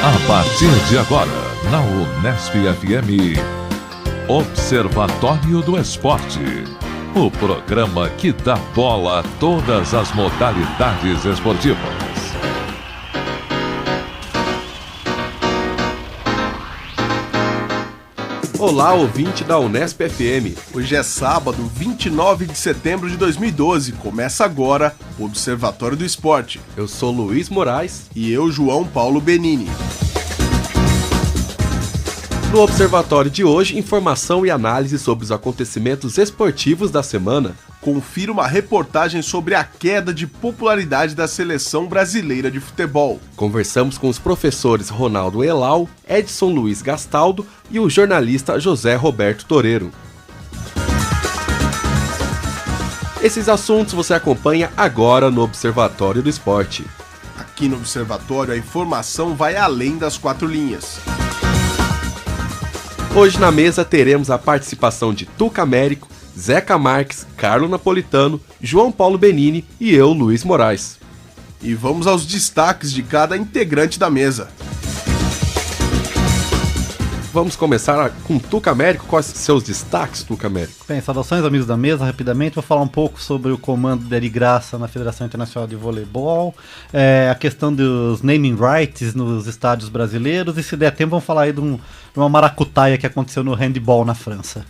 A partir de agora, na Unesp FM, Observatório do Esporte. O programa que dá bola a todas as modalidades esportivas. Olá, ouvinte da Unesp FM. Hoje é sábado, 29 de setembro de 2012. Começa agora o Observatório do Esporte. Eu sou Luiz Moraes. E eu, João Paulo Benini. No Observatório de hoje, informação e análise sobre os acontecimentos esportivos da semana. Confira uma reportagem sobre a queda de popularidade da seleção brasileira de futebol. Conversamos com os professores Ronaldo Elal, Edson Luiz Gastaldo e o jornalista José Roberto Toreiro. Esses assuntos você acompanha agora no Observatório do Esporte. Aqui no Observatório, a informação vai além das quatro linhas. Hoje na mesa teremos a participação de Tuca Américo, Zeca Marques, Carlo Napolitano, João Paulo Benini e eu, Luiz Moraes. E vamos aos destaques de cada integrante da mesa. Vamos começar com Tuca Américo. Quais são seus destaques, Tuca Américo? Bem, saudações amigos da mesa, rapidamente vou falar um pouco sobre o comando de Eri Graça na Federação Internacional de Voleibol, a questão dos naming rights nos estádios brasileiros e se der tempo vamos falar aí de uma maracutaia que aconteceu no handball na França.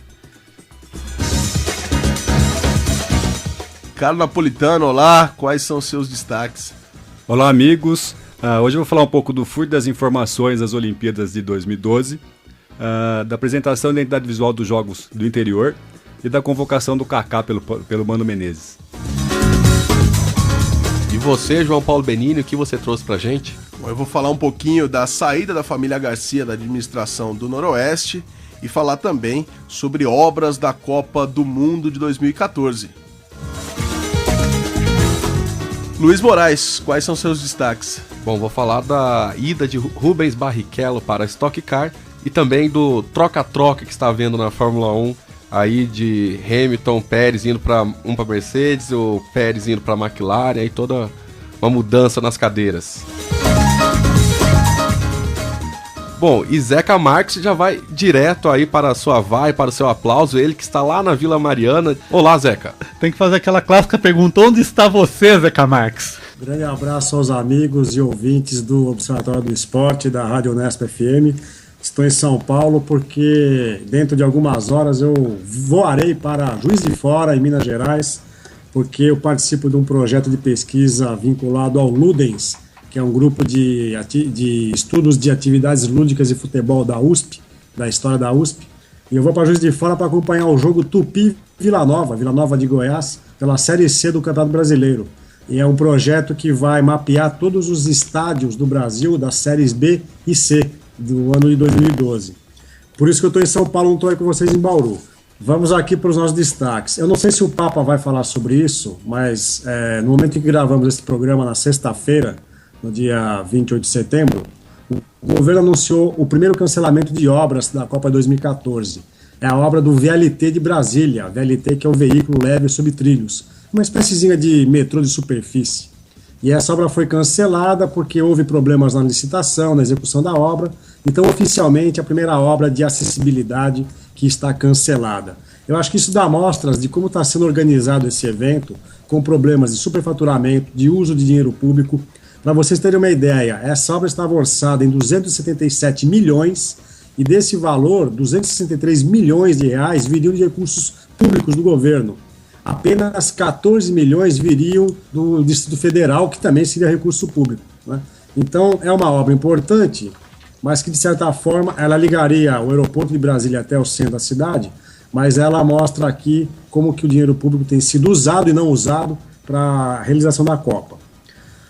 Carlo Napolitano, olá, quais são os seus destaques? Olá amigos, hoje eu vou falar um pouco do furo das informações das Olimpíadas de 2012, da apresentação da identidade visual dos Jogos do Interior e da convocação do Kaká pelo Mano Menezes. E você, João Paulo Benini, o que você trouxe pra gente? Bom, eu vou falar um pouquinho da saída da família Garcia da administração do Noroeste e falar também sobre obras da Copa do Mundo de 2014. Luiz Moraes, quais são seus destaques? Bom, vou falar da ida de Rubens Barrichello para a Stock Car e também do troca-troca que está havendo na Fórmula 1, aí de Hamilton, Pérez indo para Mercedes, o Pérez indo para a McLaren, aí toda uma mudança nas cadeiras. Bom, e Zeca Marques já vai direto aí para a sua para o seu aplauso, ele que está lá na Vila Mariana. Olá, Zeca. Tem que fazer aquela clássica pergunta, onde está você, Zeca Marques? Grande abraço aos amigos e ouvintes do Observatório do Esporte, da Rádio Unesp FM. Estou em São Paulo porque dentro de algumas horas eu voarei para Juiz de Fora, em Minas Gerais, porque eu participo de um projeto de pesquisa vinculado ao Ludens, que é um grupo de estudos de atividades lúdicas e futebol da USP, da história da USP. E eu vou para Juiz de Fora para acompanhar o jogo Tupi-Vila Nova de Goiás, pela Série C do Campeonato Brasileiro. E é um projeto que vai mapear todos os estádios do Brasil, das séries B e C, do ano de 2012. Por isso que eu estou em São Paulo, não estou aí com vocês em Bauru. Vamos aqui para os nossos destaques. Eu não sei se o Papa vai falar sobre isso, mas no momento em que gravamos esse programa, na sexta-feira, no dia 28 de setembro, o governo anunciou o primeiro cancelamento de obras da Copa 2014. É a obra do VLT de Brasília, VLT que é o veículo leve sobre trilhos, uma espéciezinha de metrô de superfície. E essa obra foi cancelada porque houve problemas na licitação, na execução da obra, então oficialmente a primeira obra de acessibilidade que está cancelada. Eu acho que isso dá amostras de como está sendo organizado esse evento, com problemas de superfaturamento, de uso de dinheiro público. Para vocês terem uma ideia, essa obra estava orçada em 277 milhões e desse valor, 263 milhões de reais viriam de recursos públicos do governo. Apenas 14 milhões viriam do Distrito Federal, que também seria recurso público, né? Então é uma obra importante, mas que de certa forma ela ligaria o aeroporto de Brasília até o centro da cidade, mas ela mostra aqui como que o dinheiro público tem sido usado e não usado para a realização da Copa.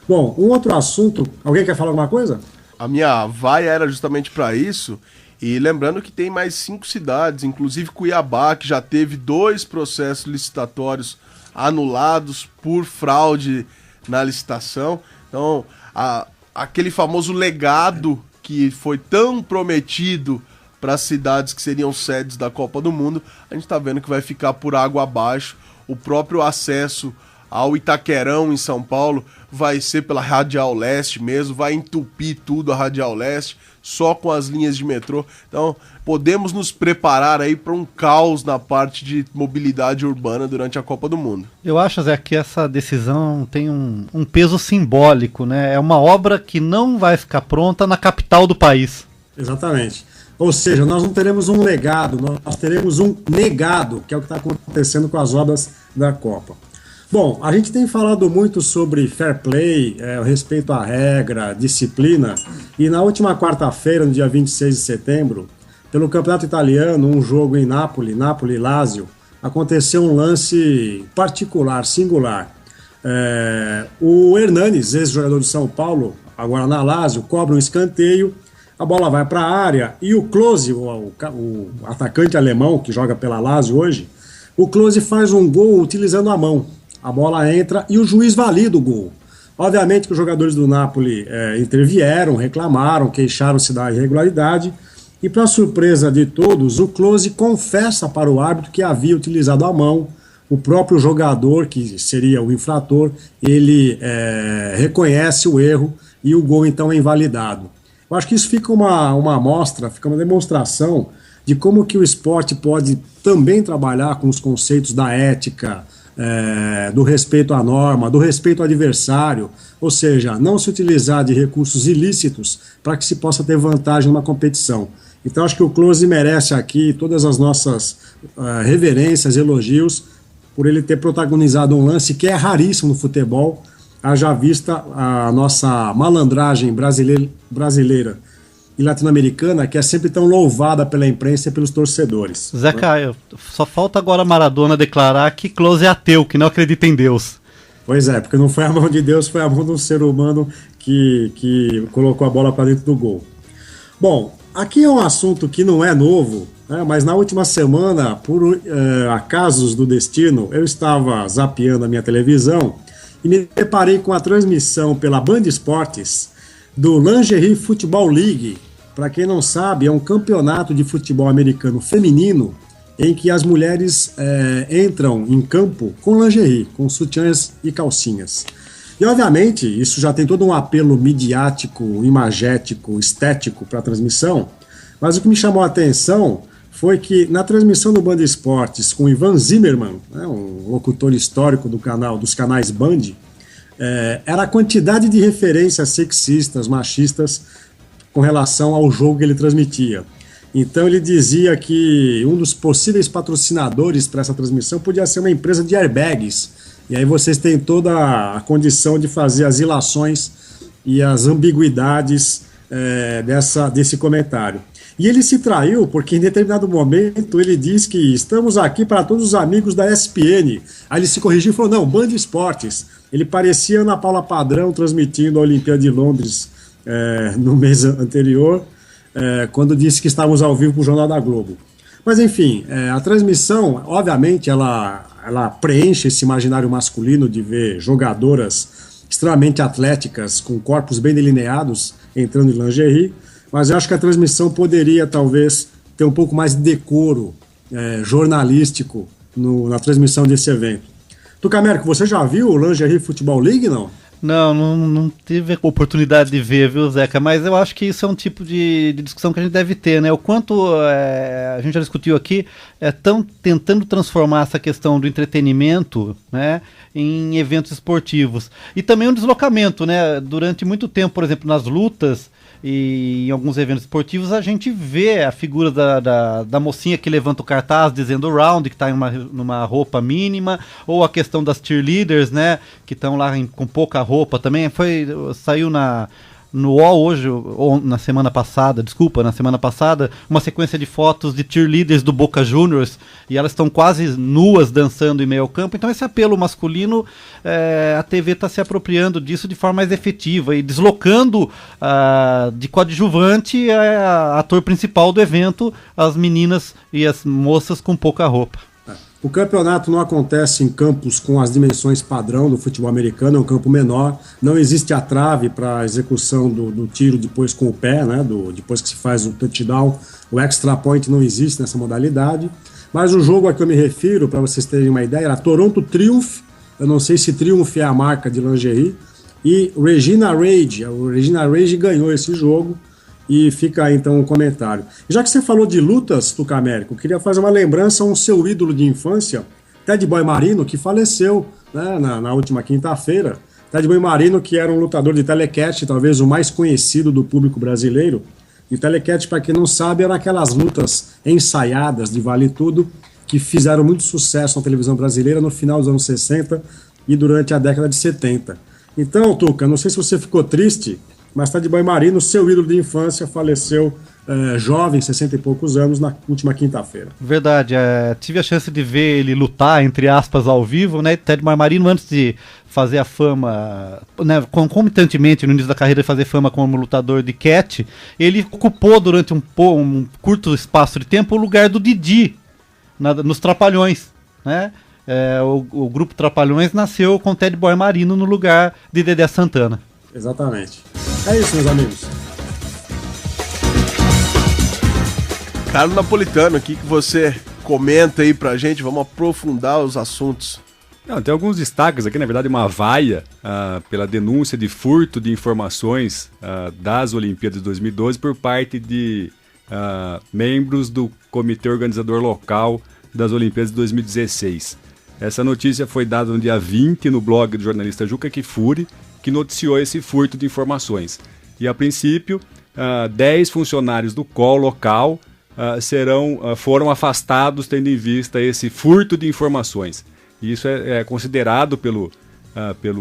Bom, um outro assunto, alguém quer falar alguma coisa? A minha vaia era justamente para isso, e lembrando que tem mais 5 cidades, inclusive Cuiabá, que já teve 2 processos licitatórios anulados por fraude na licitação. Então, aquele famoso legado que foi tão prometido para as cidades que seriam sedes da Copa do Mundo, a gente está vendo que vai ficar por água abaixo. O próprio acesso ao Itaquerão, em São Paulo, vai ser pela Radial Leste mesmo, vai entupir tudo a Radial Leste, só com as linhas de metrô. Então, podemos nos preparar aí para um caos na parte de mobilidade urbana durante a Copa do Mundo. Eu acho, Zé, que essa decisão tem um peso simbólico, né? É uma obra que não vai ficar pronta na capital do país. Exatamente. Ou seja, nós não teremos um legado, nós teremos um negado, que é o que está acontecendo com as obras da Copa. Bom, a gente tem falado muito sobre fair play, o respeito à regra, disciplina, e na última quarta-feira, no dia 26 de setembro, pelo Campeonato Italiano, um jogo em Nápoles e Lazio, aconteceu um lance particular, singular. O Hernanes, ex-jogador de São Paulo, agora na Lazio, cobra um escanteio, a bola vai para a área e o Klose, o atacante alemão que joga pela Lazio hoje, o Klose faz um gol utilizando a mão. A bola entra e o juiz valida o gol. Obviamente que os jogadores do Napoli intervieram, reclamaram, queixaram-se da irregularidade e, para surpresa de todos, o Klose confessa para o árbitro que havia utilizado a mão. O próprio jogador, que seria o infrator, ele reconhece o erro e o gol então é invalidado. Eu acho que isso fica uma amostra, fica uma demonstração de como que o esporte pode também trabalhar com os conceitos da ética, do respeito à norma, do respeito ao adversário, ou seja, não se utilizar de recursos ilícitos para que se possa ter vantagem numa competição. Então acho que o Klose merece aqui todas as nossas reverências, elogios, por ele ter protagonizado um lance que é raríssimo no futebol, haja vista a nossa malandragem brasileira e latino-americana, que é sempre tão louvada pela imprensa e pelos torcedores. Zé Caio, só falta agora Maradona declarar que Klose é ateu, que não acredita em Deus. Pois é, porque não foi a mão de Deus, foi a mão de um ser humano que colocou a bola para dentro do gol. Bom, aqui é um assunto que não é novo, né, mas na última semana, por acasos do destino, eu estava zapeando a minha televisão e me deparei com a transmissão pela Band Esportes do Lingerie Football League. Para quem não sabe, é um campeonato de futebol americano feminino em que as mulheres entram em campo com lingerie, com sutiãs e calcinhas. E, obviamente, isso já tem todo um apelo midiático, imagético, estético para a transmissão, mas o que me chamou a atenção foi que na transmissão do Band Esportes com Ivan Zimmermann, né, um locutor histórico dos canais Band, era a quantidade de referências sexistas, machistas, com relação ao jogo que ele transmitia. Então ele dizia que um dos possíveis patrocinadores para essa transmissão podia ser uma empresa de airbags, e aí vocês têm toda a condição de fazer as ilações e as ambiguidades desse comentário. E ele se traiu porque em determinado momento ele diz que estamos aqui para todos os amigos da ESPN. Aí ele se corrigiu e falou, não, Band Esportes. Ele parecia Ana Paula Padrão transmitindo a Olimpíada de Londres no mês anterior, quando disse que estávamos ao vivo para o Jornal da Globo. Mas enfim, a transmissão, obviamente, ela preenche esse imaginário masculino de ver jogadoras extremamente atléticas, com corpos bem delineados, entrando em lingerie, mas eu acho que a transmissão poderia, talvez, ter um pouco mais de decoro jornalístico na transmissão desse evento. Tucamérico, você já viu o Lingerie Football League, não? Não tive a oportunidade de ver, viu, Zeca? Mas eu acho que isso é um tipo de discussão que a gente deve ter, né? O quanto a gente já discutiu aqui, estão tentando transformar essa questão do entretenimento, né, em eventos esportivos. E também um deslocamento, né? Durante muito tempo, por exemplo, nas lutas e em alguns eventos esportivos, a gente vê a figura da mocinha que levanta o cartaz dizendo round, que está numa roupa mínima, ou a questão das cheerleaders, né, que estão lá com pouca roupa também. Saiu no UOL hoje, ou na semana passada, uma sequência de fotos de cheerleaders do Boca Juniors, e elas estão quase nuas dançando em meio ao campo. Então esse apelo masculino, a TV está se apropriando disso de forma mais efetiva e deslocando de coadjuvante a ator principal do evento, as meninas e as moças com pouca roupa. O campeonato não acontece em campos com as dimensões padrão do futebol americano, é um campo menor, não existe a trave para a execução do tiro depois com o pé, né, depois que se faz o touchdown, o extra point não existe nessa modalidade, mas o jogo a que eu me refiro, para vocês terem uma ideia, era Toronto Triumph Eu não sei se Triumph é a marca de lingerie. E Regina Rage ganhou esse jogo. E fica aí então um comentário. Já que você falou de lutas, Tucamérico, eu queria fazer uma lembrança a um seu ídolo de infância, Ted Boy Marino, que faleceu, né, na última quinta-feira. Ted Boy Marino, que era um lutador de telecat, talvez o mais conhecido do público brasileiro. E telecat, para quem não sabe, eram aquelas lutas ensaiadas de vale tudo que fizeram muito sucesso na televisão brasileira no final dos anos 60 e durante a década de 70. Então, Tuca, não sei se você ficou triste, mas Ted Boy Marino, seu ídolo de infância, faleceu jovem, 60 e poucos anos, na última quinta-feira. Verdade, tive a chance de ver ele lutar, entre aspas, ao vivo, né? Ted Boy Marino, antes de fazer a fama, né, concomitantemente no início da carreira, fazer fama como lutador de catch, ele ocupou durante um curto espaço de tempo o lugar do Didi, nos Trapalhões, né? O grupo Trapalhões nasceu com Ted Boy Marino no lugar de Dedé Santana. Exatamente. É isso, meus amigos. Carlos Napolitano, o que você comenta aí pra gente? Vamos aprofundar os assuntos. Não, tem alguns destaques aqui, na verdade, uma vaia pela denúncia de furto de informações das Olimpíadas de 2012 por parte de membros do comitê organizador local das Olimpíadas de 2016. Essa notícia foi dada no dia 20 no blog do jornalista Juca Kifuri, que noticiou esse furto de informações. E, a princípio, 10 funcionários do COL local foram afastados tendo em vista esse furto de informações. E isso é considerado pelo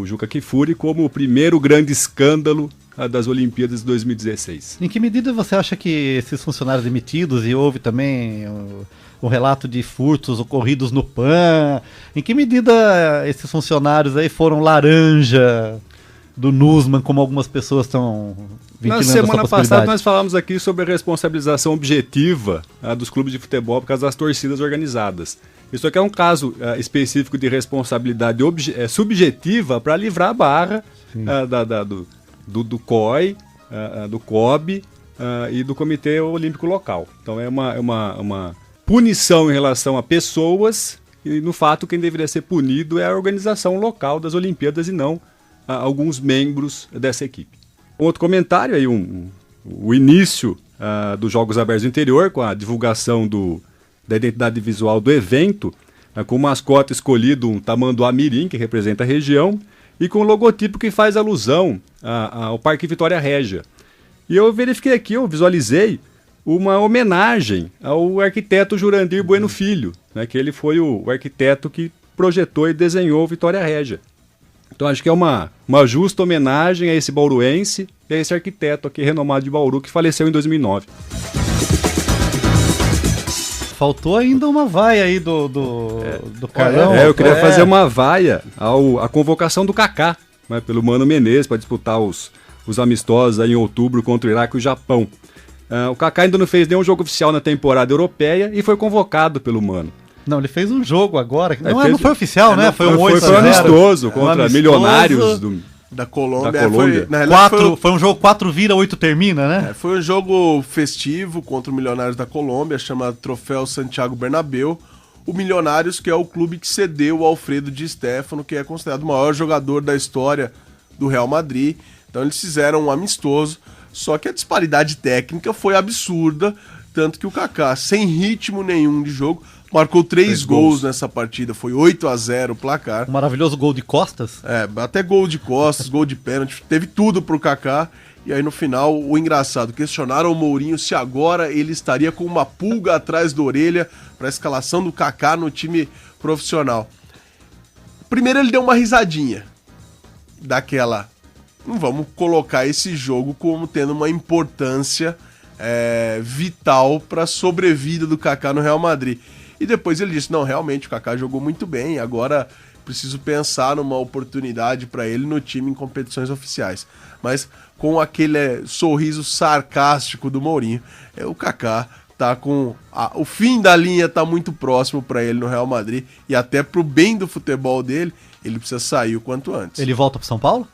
Juca Kifuri como o primeiro grande escândalo das Olimpíadas de 2016. Em que medida você acha que esses funcionários demitidos, e houve também o relato de furtos ocorridos no PAN, em que medida esses funcionários aí foram laranja do Nussmann, como algumas pessoas estão ventilando essa possibilidade? Na semana passada nós falamos aqui sobre a responsabilização objetiva dos clubes de futebol por causa das torcidas organizadas. Isso aqui é um caso específico de responsabilidade subjetiva para livrar a barra do COI, do COB e do Comitê Olímpico Local. Então é uma punição em relação a pessoas, e no fato quem deveria ser punido é a organização local das Olimpíadas e não alguns membros dessa equipe. Outro comentário aí, o início dos Jogos Abertos do Interior, com a divulgação da identidade visual do evento, com o mascote escolhido um tamanduá mirim, que representa a região, e com o logotipo que faz alusão ao Parque Vitória Régia. E eu verifiquei aqui, eu visualizei uma homenagem ao arquiteto Jurandir Bueno Filho, né, que ele foi o arquiteto que projetou e desenhou Vitória Régia. Então acho que é uma justa homenagem a esse bauruense e a esse arquiteto aqui renomado de Bauru que faleceu em 2009. Faltou ainda uma vaia aí do Carlão. Eu queria fazer uma vaia à convocação do Kaká, né, pelo Mano Menezes, para disputar os amistosos aí em outubro contra o Iraque e o Japão. O Kaká ainda não fez nenhum jogo oficial na temporada europeia e foi convocado pelo Mano. Não, ele fez um jogo agora. Não foi oficial, né? Foi um 8-0. Foi amistoso contra Milionários da Colômbia. Foi um jogo 4 vira, 8 termina, né? Foi um jogo festivo contra o Milionários da Colômbia, chamado Troféu Santiago Bernabéu. O Milionários, que é o clube que cedeu o Alfredo Di Stéfano, que é considerado o maior jogador da história do Real Madrid. Então eles fizeram um amistoso, só que a disparidade técnica foi absurda, tanto que o Kaká, sem ritmo nenhum de jogo, marcou 3 gols nessa partida, foi 8-0 o placar. Um maravilhoso gol de costas. Até gol de costas, gol de pênalti, teve tudo pro Kaká. E aí no final, o engraçado, questionaram o Mourinho se agora ele estaria com uma pulga atrás da orelha para a escalação do Kaká no time profissional. Primeiro ele deu uma risadinha, daquela, não vamos colocar esse jogo como tendo uma importância vital para a sobrevida do Kaká no Real Madrid. E depois ele disse, não, realmente o Kaká jogou muito bem, agora preciso pensar numa oportunidade para ele no time em competições oficiais. Mas com aquele sorriso sarcástico do Mourinho, o Kaká tá com... o fim da linha tá muito próximo para ele no Real Madrid, e até pro bem do futebol dele, ele precisa sair o quanto antes. Ele volta pro São Paulo?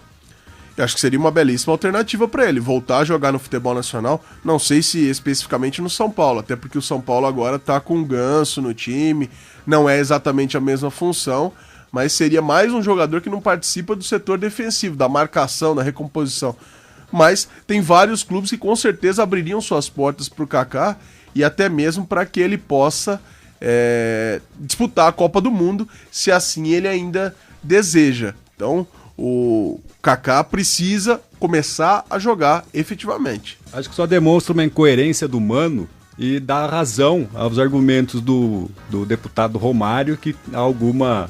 Eu acho que seria uma belíssima alternativa para ele, voltar a jogar no futebol nacional, não sei se especificamente no São Paulo, até porque o São Paulo agora tá com o Ganso no time, não é exatamente a mesma função, mas seria mais um jogador que não participa do setor defensivo, da marcação, da recomposição. Mas tem vários clubes que com certeza abririam suas portas para o Kaká e até mesmo para que ele possa disputar a Copa do Mundo, se assim ele ainda deseja. Então o Kaká precisa começar a jogar efetivamente. Acho que só demonstra uma incoerência do Mano e dá razão aos argumentos do deputado Romário, que há alguma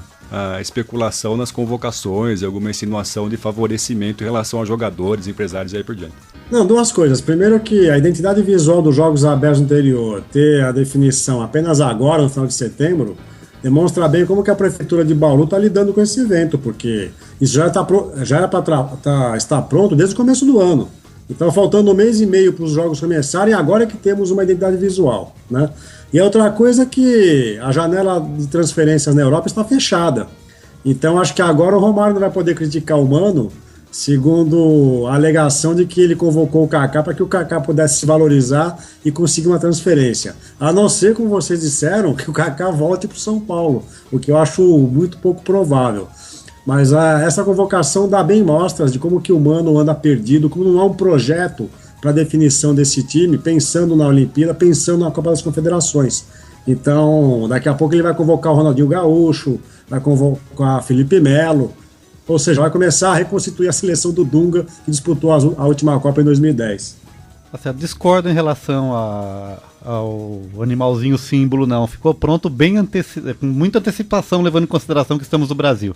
especulação nas convocações, alguma insinuação de favorecimento em relação a jogadores, empresários e aí por diante. Não, duas coisas. Primeiro que a identidade visual dos Jogos Abertos no interior ter a definição apenas agora, no final de setembro, demonstra bem como que a Prefeitura de Bauru está lidando com esse evento, porque isso já era para estar pronto desde o começo do ano. Então, faltando 1 mês e meio para os jogos começarem, agora é que temos uma identidade visual, né? E a outra coisa é que a janela de transferências na Europa está fechada. Então, acho que agora o Romário não vai poder criticar o Mano, segundo a alegação de que ele convocou o Kaká para que o Kaká pudesse se valorizar e conseguir uma transferência. A não ser, como vocês disseram, que o Kaká volte para o São Paulo, o que eu acho muito pouco provável. Mas essa convocação dá bem mostras de como que o Mano anda perdido, como não há um projeto para definição desse time, pensando na Olimpíada, pensando na Copa das Confederações. Então, daqui a pouco ele vai convocar o Ronaldinho Gaúcho, vai convocar Felipe Melo, ou seja, vai começar a reconstituir a seleção do Dunga, que disputou a última Copa em 2010. Discordo em relação ao animalzinho símbolo, não. Ficou pronto com muita antecipação, levando em consideração que estamos no Brasil.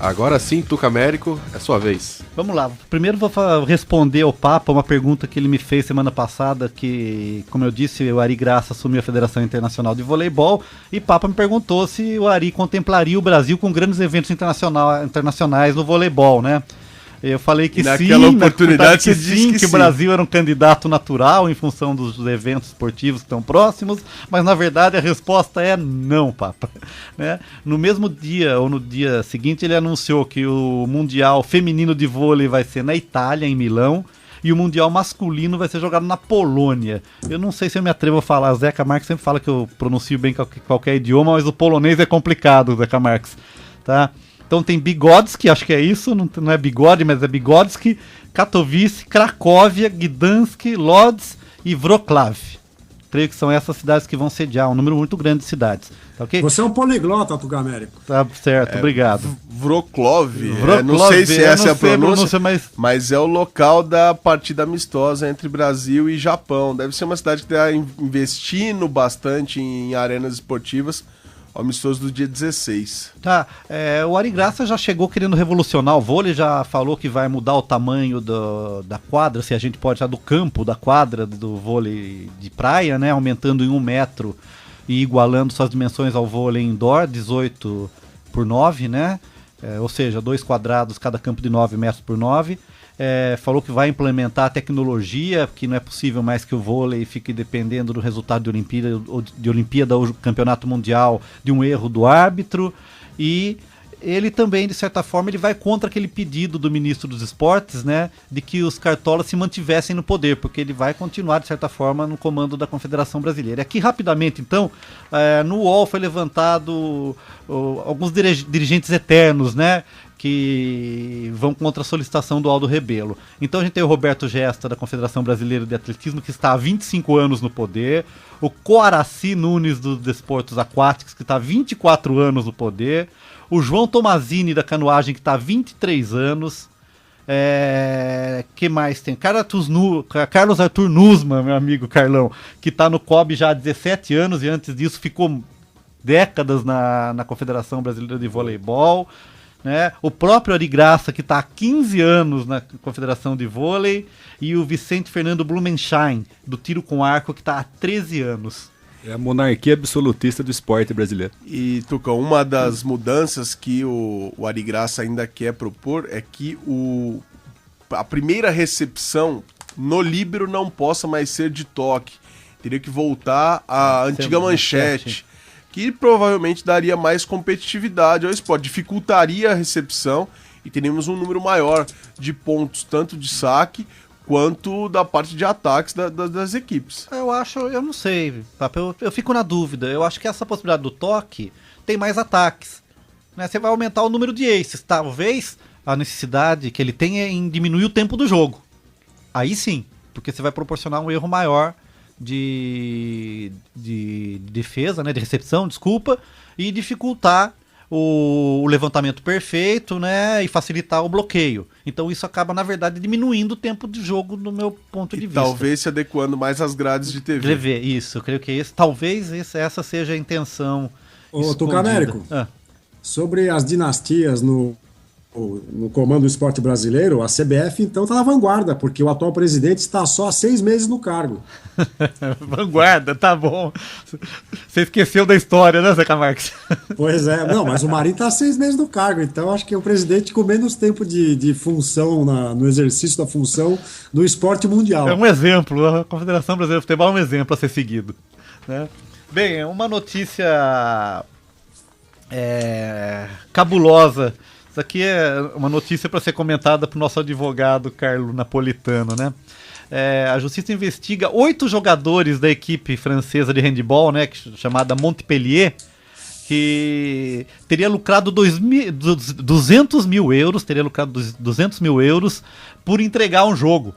Agora sim, Tuca Américo, é sua vez. Vamos lá, primeiro vou responder ao Papa uma pergunta que ele me fez semana passada, que, como eu disse, o Ari Graça assumiu a Federação Internacional de Voleibol, e Papa me perguntou se o Ari contemplaria o Brasil com grandes eventos internacionais no voleibol, né? Eu falei que naquela sim, oportunidade você disse que o Brasil era um candidato natural em função dos eventos esportivos que estão próximos, mas na verdade a resposta é não, Papa. Né? No mesmo dia, ou no dia seguinte, ele anunciou que o Mundial Feminino de Vôlei vai ser na Itália, em Milão, e o Mundial Masculino vai ser jogado na Polônia. Eu não sei se eu me atrevo a falar, o Zeca Marques sempre fala que eu pronuncio bem qualquer idioma, mas o polonês é complicado, Zeca Marques, tá? Então tem Bigodski, acho que é isso, não é bigode, mas é Bigodski, Katowice, Cracóvia, Gdansk, Lodz e Wrocław. Creio que são essas cidades que vão sediar, um número muito grande de cidades. Tá okay? Você é um poliglota, Tuca Américo. Tá certo, obrigado. Wrocław, não sei se essa é a pronúncia, mas é o local da partida amistosa entre Brasil e Japão. Deve ser uma cidade que está investindo bastante em arenas esportivas. Amistoso do dia 16. Tá, o Ari Graça já chegou querendo revolucionar o vôlei, já falou que vai mudar o tamanho da quadra, se a gente pode, do campo, da quadra do vôlei de praia, né, aumentando em 1 metro e igualando suas dimensões ao vôlei indoor, 18 por 9, né, ou seja, 2 quadrados, cada campo de 9 metros por 9. Falou que vai implementar a tecnologia, que não é possível mais que o vôlei fique dependendo do resultado de Olimpíada ou Campeonato Mundial de um erro do árbitro, e ele também, de certa forma, ele vai contra aquele pedido do ministro dos esportes, né, de que os cartolas se mantivessem no poder, porque ele vai continuar, de certa forma, no comando da Confederação Brasileira. Aqui, rapidamente, então, no UOL foi levantado alguns dirigentes eternos, né, que vão contra a solicitação do Aldo Rebelo. Então a gente tem o Roberto Gesta, da Confederação Brasileira de Atletismo, que está há 25 anos no poder, o Coaraci Nunes, dos Desportos Aquáticos, que está há 24 anos no poder, o João Tomazini, da Canoagem, que está há 23 anos, que mais tem? Carlos Arthur Nussmann, meu amigo Carlão, que está no COB já há 17 anos, e antes disso ficou décadas na Confederação Brasileira de Voleibol, né? O próprio Ari Graça, que está há 15 anos na Confederação de Vôlei, e o Vicente Fernando Blumenschein, do tiro com arco, que está há 13 anos. É a monarquia absolutista do esporte brasileiro. E, Tuca, uma das mudanças que o Ari Graça ainda quer propor é que a primeira recepção no líbero não possa mais ser de toque. Teria que voltar à antiga manchete, que provavelmente daria mais competitividade ao esporte, dificultaria a recepção e teríamos um número maior de pontos, tanto de saque quanto da parte de ataques das equipes. Eu não sei, Papa, eu fico na dúvida. Eu acho que essa possibilidade do toque tem mais ataques, né? Você vai aumentar o número de aces. Talvez a necessidade que ele tenha é em diminuir o tempo do jogo. Aí sim, porque você vai proporcionar um erro maior de defesa, né, de recepção, desculpa, e dificultar o levantamento perfeito, né, e facilitar o bloqueio. Então isso acaba, na verdade, diminuindo o tempo de jogo do meu ponto de vista. Talvez se adequando mais às grades de TV. Isso, eu creio que talvez essa seja a intenção. Ô, Tucamérico, sobre as dinastias no comando do esporte brasileiro, a CBF então está na vanguarda, porque o atual presidente está só há 6 meses no cargo. Vanguarda, tá bom. Você esqueceu da história, né, Zeca Marques? Pois é, não, mas o Marinho está há 6 meses no cargo, então acho que é o presidente com menos tempo de função no exercício da função do esporte mundial. É um exemplo, a Confederação Brasileira de Futebol é um exemplo a ser seguido, né? Bem, uma notícia cabulosa. Isso aqui é uma notícia para ser comentada para o nosso advogado Carlo Napolitano, né? A justiça investiga 8 jogadores da equipe francesa de handball, né, chamada Montpellier, que teria lucrado 200 mil euros, por entregar um jogo,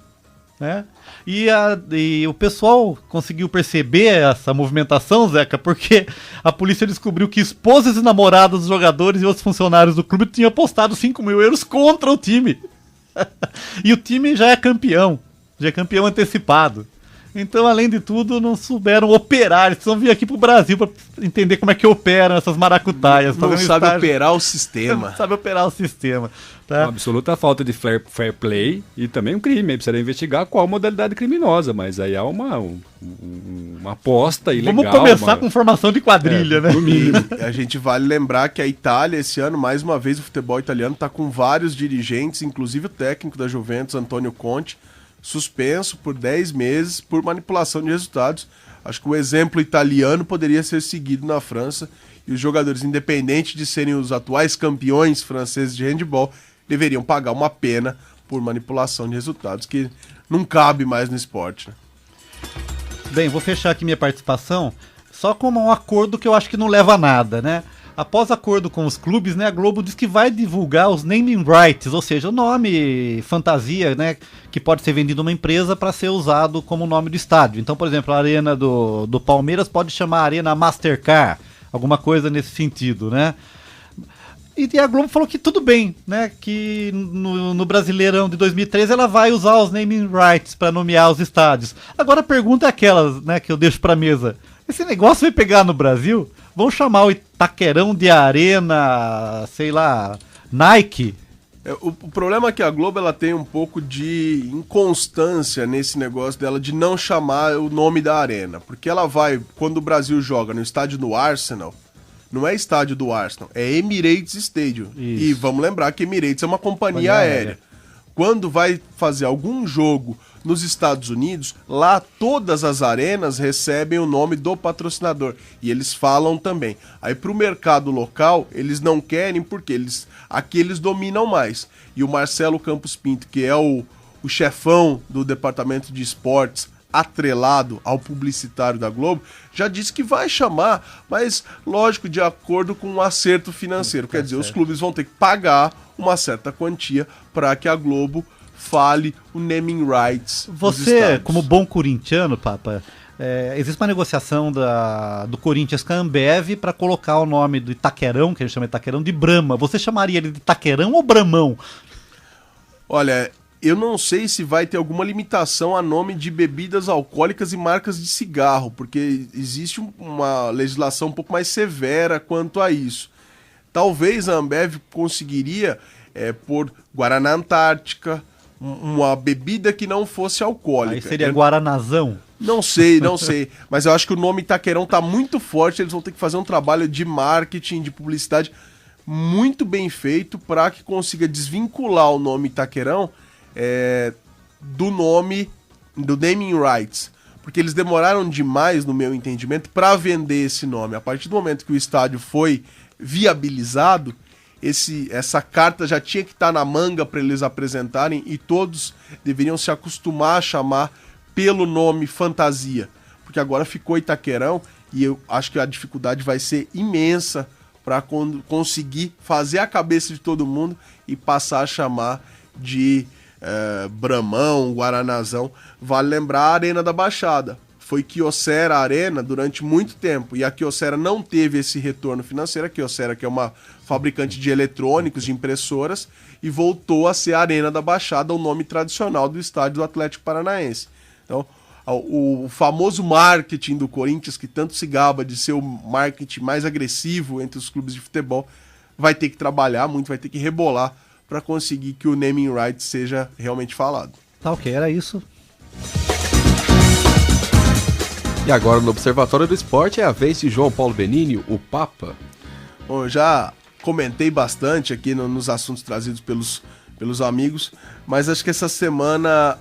né? E o pessoal conseguiu perceber essa movimentação, Zeca, porque a polícia descobriu que esposas e namoradas dos jogadores e outros funcionários do clube tinham apostado 5 mil euros contra o time. E o time já é campeão antecipado. Então, além de tudo, não souberam operar. Eles precisam vir aqui pro Brasil para entender como é que operam essas maracutaias. Não sabe operar o sistema. Não sabe operar o sistema. Tá? Uma absoluta falta de fair play e também um crime. Aí precisaria investigar qual modalidade criminosa, mas aí há uma aposta ilegal. Vamos começar com formação de quadrilha, né? No mínimo. A gente vale lembrar que a Itália, esse ano, mais uma vez, o futebol italiano está com vários dirigentes, inclusive o técnico da Juventus, Antônio Conte, suspenso por 10 meses por manipulação de resultados. Acho que o exemplo italiano poderia ser seguido na França e os jogadores, independente de serem os atuais campeões franceses de handball, deveriam pagar uma pena por manipulação de resultados, que não cabe mais no esporte, né? Bem, vou fechar aqui minha participação só com um acordo que eu acho que não leva a nada, né? Após acordo com os clubes, né, a Globo diz que vai divulgar os naming rights, ou seja, o nome fantasia, né, que pode ser vendido a uma empresa para ser usado como nome do estádio. Então, por exemplo, a arena do Palmeiras pode chamar Arena Mastercard, alguma coisa nesse sentido, né? E a Globo falou que tudo bem, né, que no Brasileirão de 2013 ela vai usar os naming rights para nomear os estádios. Agora a pergunta é aquela, né, que eu deixo para mesa. Esse negócio vai pegar no Brasil? Vão chamar o Itaquerão de Arena, sei lá, Nike? O problema é que a Globo ela tem um pouco de inconstância nesse negócio dela de não chamar o nome da arena. Porque ela vai, quando o Brasil joga no estádio do Arsenal, não é estádio do Arsenal, é Emirates Stadium. Isso. E vamos lembrar que Emirates é uma companhia aérea. Quando vai fazer algum jogo nos Estados Unidos, lá todas as arenas recebem o nome do patrocinador. E eles falam também. Aí pro mercado local, eles não querem porque aqui eles dominam mais. E o Marcelo Campos Pinto, que é o chefão do departamento de esportes, atrelado ao publicitário da Globo, já disse que vai chamar, mas lógico, de acordo com um acerto financeiro. Quer dizer, os clubes vão ter que pagar uma certa quantia para que a Globo fale o naming rights. Você, como bom corintiano, Papa, existe uma negociação do Corinthians com a Ambev para colocar o nome do Itaquerão, que a gente chama de Itaquerão, de Brahma. Você chamaria ele de Itaquerão ou Bramão? Olha, eu não sei se vai ter alguma limitação a nome de bebidas alcoólicas e marcas de cigarro, porque existe uma legislação um pouco mais severa quanto a isso. Talvez a Ambev conseguiria pôr Guaraná Antártica, uma bebida que não fosse alcoólica. Aí seria Guaranazão? Não sei. Mas eu acho que o nome Itaquerão tá muito forte, eles vão ter que fazer um trabalho de marketing, de publicidade muito bem feito para que consiga desvincular o nome Itaquerão do nome, do naming rights. Porque eles demoraram demais, no meu entendimento, para vender esse nome. A partir do momento que o estádio foi viabilizado, essa carta já tinha que estar na manga para eles apresentarem e todos deveriam se acostumar a chamar pelo nome fantasia, porque agora ficou Itaquerão e eu acho que a dificuldade vai ser imensa para conseguir fazer a cabeça de todo mundo e passar a chamar de Bramão, Guaranazão. Vale lembrar a Arena da Baixada. Foi Kyocera Arena durante muito tempo, e a Kyocera não teve esse retorno financeiro. A Kyocera, que é uma fabricante de eletrônicos, de impressoras, e voltou a ser a Arena da Baixada, o nome tradicional do estádio do Atlético Paranaense. Então, o famoso marketing do Corinthians, que tanto se gaba de ser o marketing mais agressivo entre os clubes de futebol, vai ter que trabalhar muito, vai ter que rebolar para conseguir que o naming right seja realmente falado. Tá ok, era isso. E agora no Observatório do Esporte é a vez de João Paulo Benini, o Papa. Bom, eu já comentei bastante aqui nos assuntos trazidos pelos amigos, mas acho que essa semana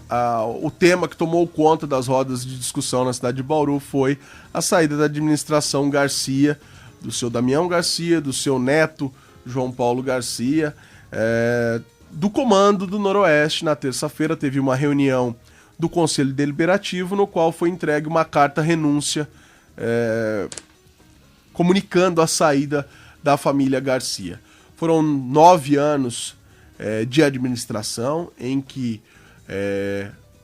o tema que tomou conta das rodas de discussão na cidade de Bauru foi a saída da administração Garcia, do seu Damião Garcia, do seu neto João Paulo Garcia, do comando do Noroeste. Na terça-feira teve uma reunião do Conselho Deliberativo, no qual foi entregue uma carta-renúncia comunicando a saída da família Garcia. Foram 9 anos de administração em que,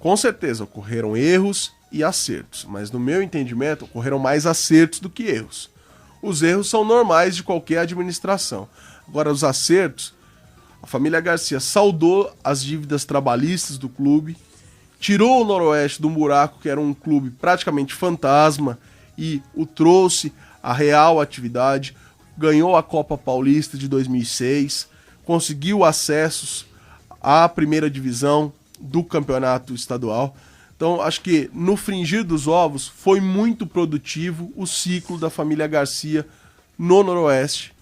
com certeza, ocorreram erros e acertos, mas no meu entendimento ocorreram mais acertos do que erros. Os erros são normais de qualquer administração. Agora, os acertos, a família Garcia saldou as dívidas trabalhistas do clube, tirou o Noroeste do buraco, que era um clube praticamente fantasma, e o trouxe à real atividade, ganhou a Copa Paulista de 2006, conseguiu acessos à primeira divisão do campeonato estadual. Então, acho que no fringir dos ovos foi muito produtivo o ciclo da família Garcia no Noroeste.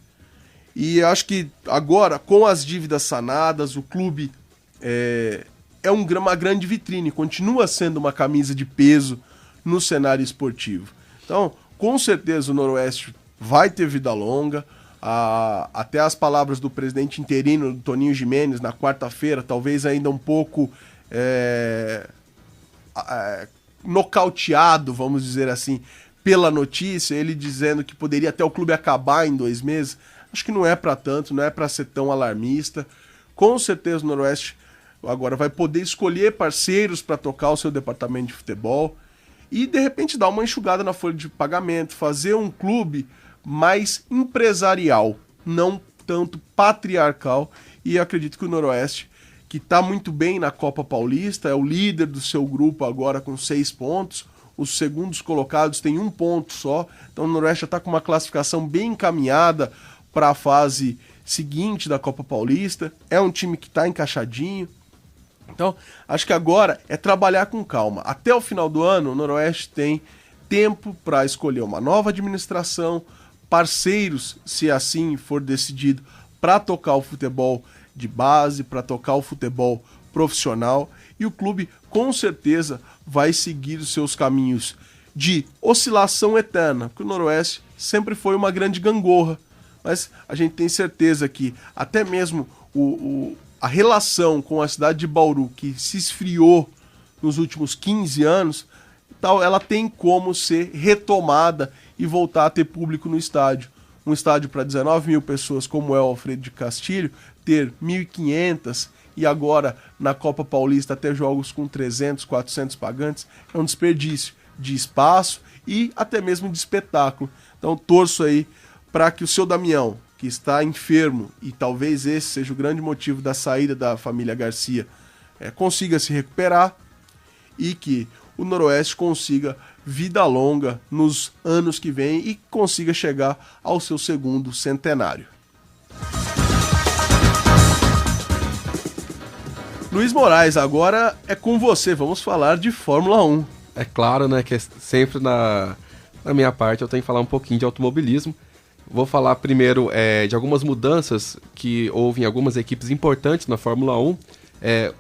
E acho que agora, com as dívidas sanadas, o clube é uma grande vitrine, continua sendo uma camisa de peso no cenário esportivo. Então, com certeza o Noroeste vai ter vida longa. Até as palavras do presidente interino, do Toninho Gimenez, na quarta-feira, talvez ainda um pouco nocauteado, vamos dizer assim, pela notícia, ele dizendo que poderia até o clube acabar em 2 meses. Acho que não é para tanto, não é para ser tão alarmista. Com certeza o Noroeste agora vai poder escolher parceiros para tocar o seu departamento de futebol e, de repente, dar uma enxugada na folha de pagamento, fazer um clube mais empresarial, não tanto patriarcal. E acredito que o Noroeste, que está muito bem na Copa Paulista, é o líder do seu grupo agora com 6 pontos, os segundos colocados têm 1 ponto só, então o Noroeste já está com uma classificação bem encaminhada para a fase seguinte da Copa Paulista, é um time que está encaixadinho. Então, acho que agora é trabalhar com calma. Até o final do ano, o Noroeste tem tempo para escolher uma nova administração, parceiros, se assim for decidido, para tocar o futebol de base, para tocar o futebol profissional. E o clube, com certeza, vai seguir os seus caminhos de oscilação eterna, porque o Noroeste sempre foi uma grande gangorra. Mas a gente tem certeza que até mesmo a relação com a cidade de Bauru, que se esfriou nos últimos 15 anos, ela tem como ser retomada e voltar a ter público no estádio. Um estádio para 19 mil pessoas, como é o Alfredo de Castilho, ter 1.500 e agora na Copa Paulista até jogos com 300, 400 pagantes, é um desperdício de espaço e até mesmo de espetáculo. Então torço aí para que o seu Damião, que está enfermo, e talvez esse seja o grande motivo da saída da família Garcia, consiga se recuperar e que o Noroeste consiga vida longa nos anos que vêm e consiga chegar ao seu 2º centenário. Luiz Moraes, agora é com você, vamos falar de Fórmula 1. É claro, né, que sempre na minha parte eu tenho que falar um pouquinho de automobilismo. Vou falar primeiro de algumas mudanças que houve em algumas equipes importantes na Fórmula 1.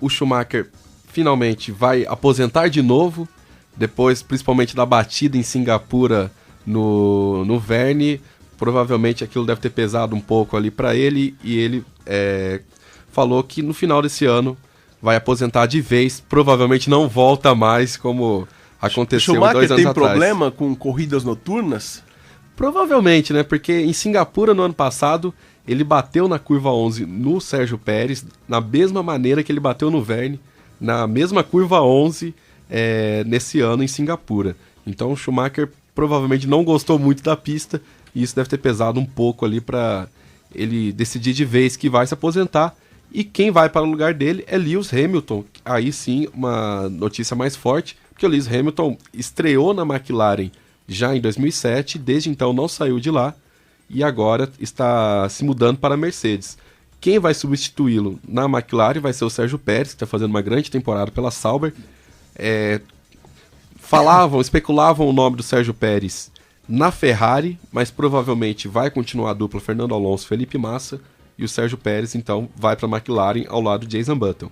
O Schumacher finalmente vai aposentar de novo, depois principalmente da batida em Singapura no Verne. provavelmente aquilo deve ter pesado um pouco ali para ele, e ele falou que no final desse ano vai aposentar de vez, provavelmente não volta mais, como aconteceu 2 anos atrás. Schumacher tem problema com corridas noturnas? Provavelmente, né? Porque em Singapura, no ano passado, ele bateu na curva 11 no Sérgio Pérez, na mesma maneira que ele bateu no Verne, na mesma curva 11 nesse ano em Singapura. Então o Schumacher provavelmente não gostou muito da pista, e isso deve ter pesado um pouco ali para ele decidir de vez que vai se aposentar. E quem vai para o lugar dele é Lewis Hamilton. Aí sim, uma notícia mais forte, porque o Lewis Hamilton estreou na McLaren já em 2007, desde então não saiu de lá, e agora está se mudando para a Mercedes. Quem vai substituí-lo na McLaren vai ser o Sérgio Pérez, que está fazendo uma grande temporada pela Sauber. Especulavam o nome do Sérgio Pérez na Ferrari, mas provavelmente vai continuar a dupla Fernando Alonso e Felipe Massa, e o Sérgio Pérez então vai para a McLaren ao lado de Jason Button.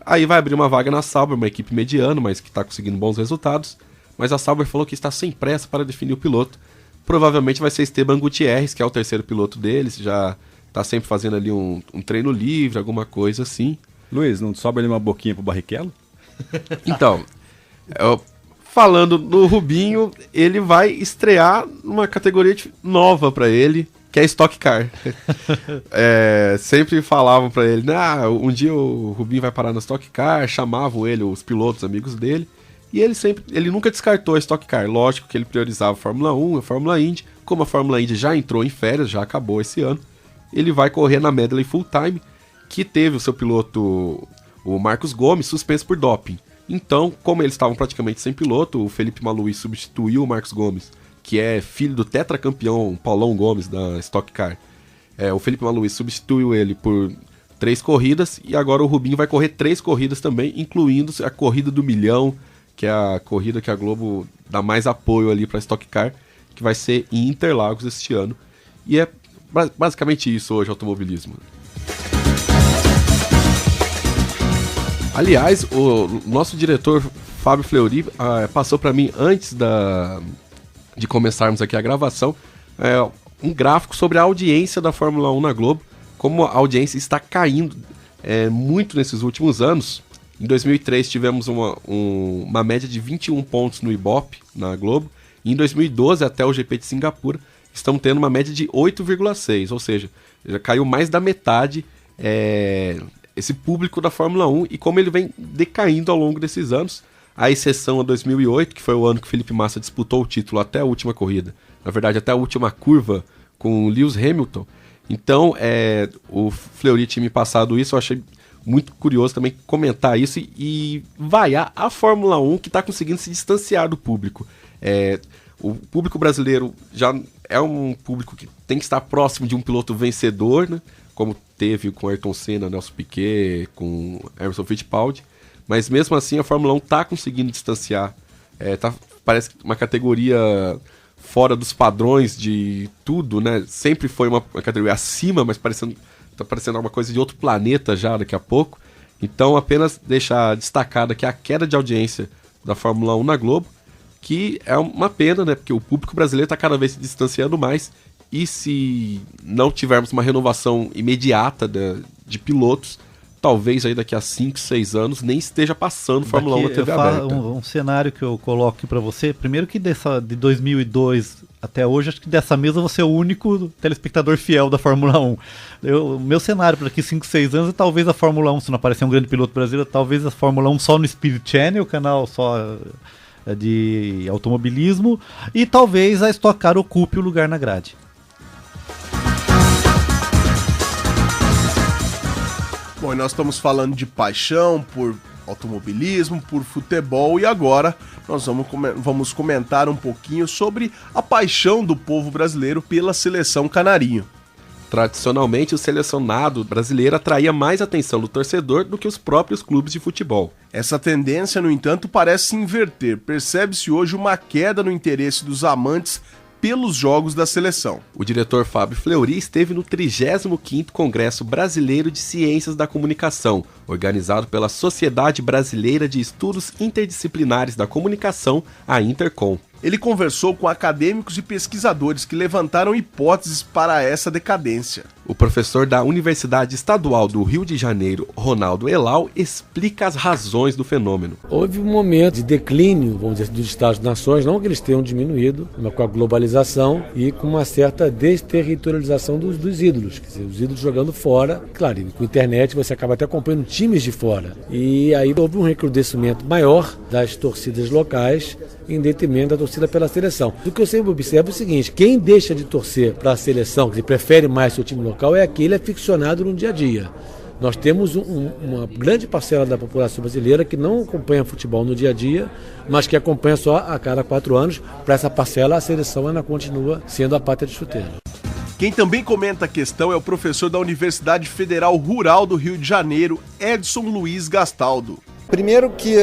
Aí vai abrir uma vaga na Sauber, uma equipe mediana, mas que está conseguindo bons resultados, mas a Sauber falou que está sem pressa para definir o piloto. Provavelmente vai ser Esteban Gutierrez, que é o terceiro piloto deles, já está sempre fazendo ali um treino livre, alguma coisa assim. Luiz, não sobra ali uma boquinha pro Barrichello? Então, falando no Rubinho, ele vai estrear numa categoria nova para ele, que é Stock Car. Sempre falavam para ele, um dia o Rubinho vai parar na Stock Car, chamavam ele, os pilotos amigos dele, e ele nunca descartou a Stock Car. Lógico que ele priorizava a Fórmula 1, a Fórmula Indy. Como a Fórmula Indy já entrou em férias, já acabou esse ano, ele vai correr na Medley Full Time, que teve o seu piloto, o Marcos Gomes, suspenso por doping. Então, como eles estavam praticamente sem piloto, o Felipe Maluí substituiu o Marcos Gomes, que é filho do tetracampeão Paulão Gomes da Stock Car. O Felipe Maluí substituiu ele por 3 corridas, e agora o Rubinho vai correr 3 corridas também, incluindo a corrida do milhão, que é a corrida que a Globo dá mais apoio ali para a Stock Car, que vai ser em Interlagos este ano. E é basicamente isso hoje, automobilismo. Aliás, o nosso diretor Fábio Fleury passou para mim antes de começarmos aqui a gravação um gráfico sobre a audiência da Fórmula 1 na Globo, como a audiência está caindo muito nesses últimos anos. Em 2003 tivemos uma média de 21 pontos no Ibope, na Globo, e em 2012, até o GP de Singapura, estamos tendo uma média de 8,6, ou seja, já caiu mais da metade esse público da Fórmula 1, e como ele vem decaindo ao longo desses anos, a exceção a 2008, que foi o ano que o Felipe Massa disputou o título até a última corrida, na verdade até a última curva com o Lewis Hamilton. Então, o Fleury tinha me passado isso, eu achei muito curioso também comentar isso e vaiar a Fórmula 1, que está conseguindo se distanciar do público. O público brasileiro já é um público que tem que estar próximo de um piloto vencedor, né? Como teve com Ayrton Senna, Nelson Piquet, com Emerson Fittipaldi, mas mesmo assim a Fórmula 1 está conseguindo distanciar. Parece uma categoria fora dos padrões de tudo, né? Sempre foi uma categoria acima, mas tá parecendo alguma coisa de outro planeta já daqui a pouco. Então apenas deixar destacado aqui a queda de audiência da Fórmula 1 na Globo, que é uma pena, né? Porque o público brasileiro está cada vez se distanciando mais, e se não tivermos uma renovação imediata de pilotos, talvez aí daqui a 5, 6 anos nem esteja passando Fórmula 1 na TV aberta. Um cenário que eu coloco aqui para você, primeiro que de 2002 até hoje, acho que dessa mesa você é o único telespectador fiel da Fórmula 1. O meu cenário para daqui 5, 6 anos é talvez a Fórmula 1, se não aparecer um grande piloto brasileiro, talvez a Fórmula 1 só no Spirit Channel, canal só de automobilismo, e talvez a Stock Car ocupe o lugar na grade. Bom, e nós estamos falando de paixão por automobilismo, por futebol, e agora nós vamos comentar um pouquinho sobre a paixão do povo brasileiro pela seleção canarinho. Tradicionalmente, o selecionado brasileiro atraía mais atenção do torcedor do que os próprios clubes de futebol. Essa tendência, no entanto, parece se inverter. Percebe-se hoje uma queda no interesse dos amantes pelos jogos da seleção. O diretor Fábio Fleury esteve no 35º Congresso Brasileiro de Ciências da Comunicação, organizado pela Sociedade Brasileira de Estudos Interdisciplinares da Comunicação, a Intercom. ele conversou com acadêmicos e pesquisadores que levantaram hipóteses para essa decadência. O professor da Universidade Estadual do Rio de Janeiro, Ronaldo Elal, explica as razões do fenômeno. Houve um momento de declínio, vamos dizer, dos Estados-nações, não que eles tenham diminuído, mas com a globalização e com uma certa desterritorialização dos ídolos, quer dizer, os ídolos jogando fora. Claro, e com a internet você acaba até acompanhando times de fora. E aí houve um recrudescimento maior das torcidas locais em detrimento da torcida pela seleção. Do que eu sempre observo é o seguinte: quem deixa de torcer para a seleção, que prefere mais seu time local, é aquele aficionado no dia a dia. Nós temos uma grande parcela da população brasileira que não acompanha futebol no dia a dia, mas que acompanha só a cada 4 anos. Para essa parcela, a seleção ainda continua sendo a pátria de chuteiro. Quem também comenta a questão é o professor da Universidade Federal Rural do Rio de Janeiro, Edson Luiz Gastaldo. Primeiro que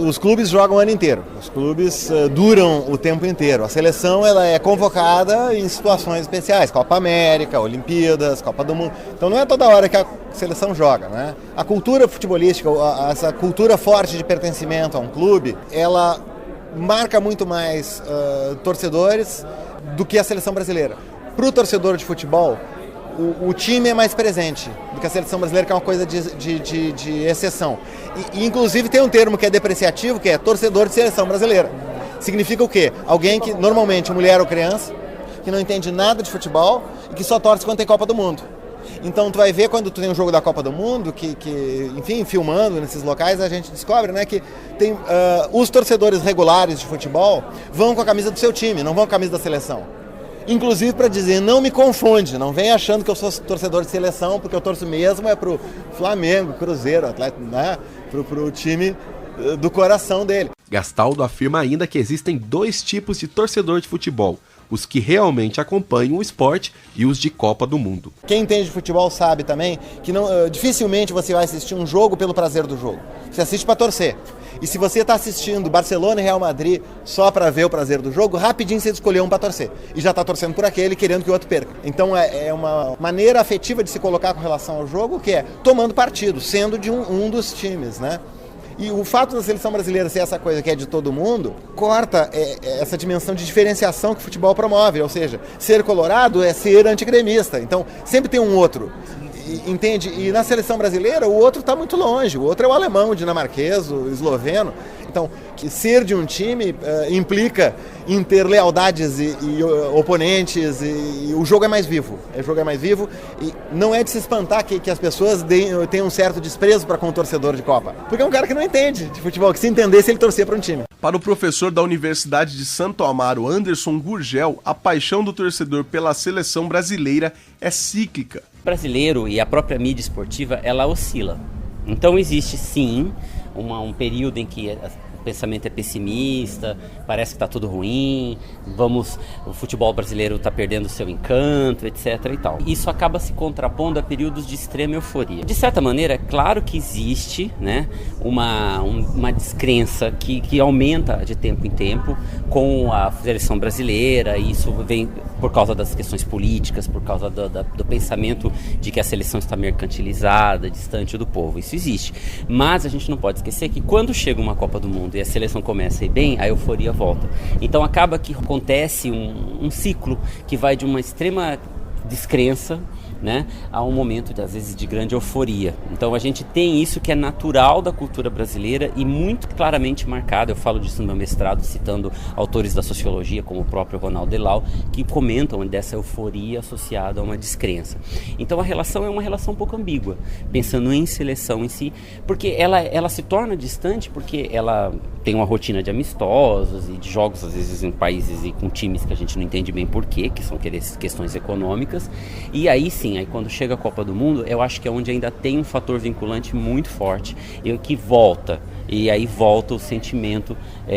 os clubes jogam o ano inteiro, os clubes duram o tempo inteiro. A seleção ela é convocada em situações especiais, Copa América, Olimpíadas, Copa do Mundo. Então não é toda hora que a seleção joga, né? A cultura futebolística, essa cultura forte de pertencimento a um clube, ela marca muito mais torcedores do que a seleção brasileira. Para o torcedor de futebol, o time é mais presente do que a seleção brasileira, que é uma coisa de exceção. E, inclusive, tem um termo que é depreciativo, que é torcedor de seleção brasileira. Significa o quê? Alguém que, normalmente, mulher ou criança, que não entende nada de futebol e que só torce quando tem Copa do Mundo. Então, tu vai ver quando tu tem um jogo da Copa do Mundo, enfim, filmando nesses locais, a gente descobre, né, que tem, os torcedores regulares de futebol vão com a camisa do seu time, não vão com a camisa da seleção. Inclusive para dizer, não me confunde, não vem achando que eu sou torcedor de seleção, porque eu torço mesmo pro Flamengo, Cruzeiro, Atlético, né? Pro time do coração dele. Gastaldo afirma ainda que existem 2 tipos de torcedor de futebol: os que realmente acompanham o esporte e os de Copa do Mundo. Quem entende de futebol sabe também que dificilmente você vai assistir um jogo pelo prazer do jogo. Você assiste para torcer. E se você está assistindo Barcelona e Real Madrid só para ver o prazer do jogo, rapidinho você escolheu um para torcer. E já está torcendo por aquele, querendo que o outro perca. Então é uma maneira afetiva de se colocar com relação ao jogo, que é tomando partido, sendo de um dos times, né? E o fato da seleção brasileira ser essa coisa que é de todo mundo, corta essa dimensão de diferenciação que o futebol promove. Ou seja, ser colorado é ser antigremista. Então, sempre tem um outro. Entende? E na seleção brasileira, o outro está muito longe. O outro é o alemão, o dinamarquês, o esloveno. Então, que ser de um time implica em ter lealdades e oponentes, e o jogo é mais vivo. O jogo é mais vivo e não é de se espantar que as pessoas tenham um certo desprezo para com o torcedor de Copa. Porque é um cara que não entende de futebol, que se entendesse ele torcia para um time. Para o professor da Universidade de Santo Amaro, Anderson Gurgel, a paixão do torcedor pela seleção brasileira é cíclica. O brasileiro e a própria mídia esportiva, ela oscila. Então existe sim um período em que o pensamento é pessimista, parece que está tudo ruim, o futebol brasileiro está perdendo o seu encanto, etc. e tal. Isso acaba se contrapondo a períodos de extrema euforia. De certa maneira, é claro que existe, né, uma descrença que aumenta de tempo em tempo com a seleção brasileira, e isso vem por causa das questões políticas, por causa do pensamento de que a seleção está mercantilizada, distante do povo. Isso existe. Mas a gente não pode esquecer que quando chega uma Copa do Mundo e a seleção começa a ir bem, a euforia volta. Então acaba que acontece um ciclo que vai de uma extrema descrença, né, a um momento, às vezes, de grande euforia. Então a gente tem isso que é natural da cultura brasileira e muito claramente marcado. Eu falo disso no meu mestrado, citando autores da sociologia, como o próprio Ronaldo Elal, que comentam dessa euforia associada a uma descrença. Então a relação é uma relação um pouco ambígua, pensando em seleção em si, porque ela se torna distante porque ela tem uma rotina de amistosos e de jogos, às vezes, em países e com times que a gente não entende bem por quê, que são questões econômicas. E aí sim, aí quando chega a Copa do Mundo, eu acho que é onde ainda tem um fator vinculante muito forte e que volta. E aí volta o sentimento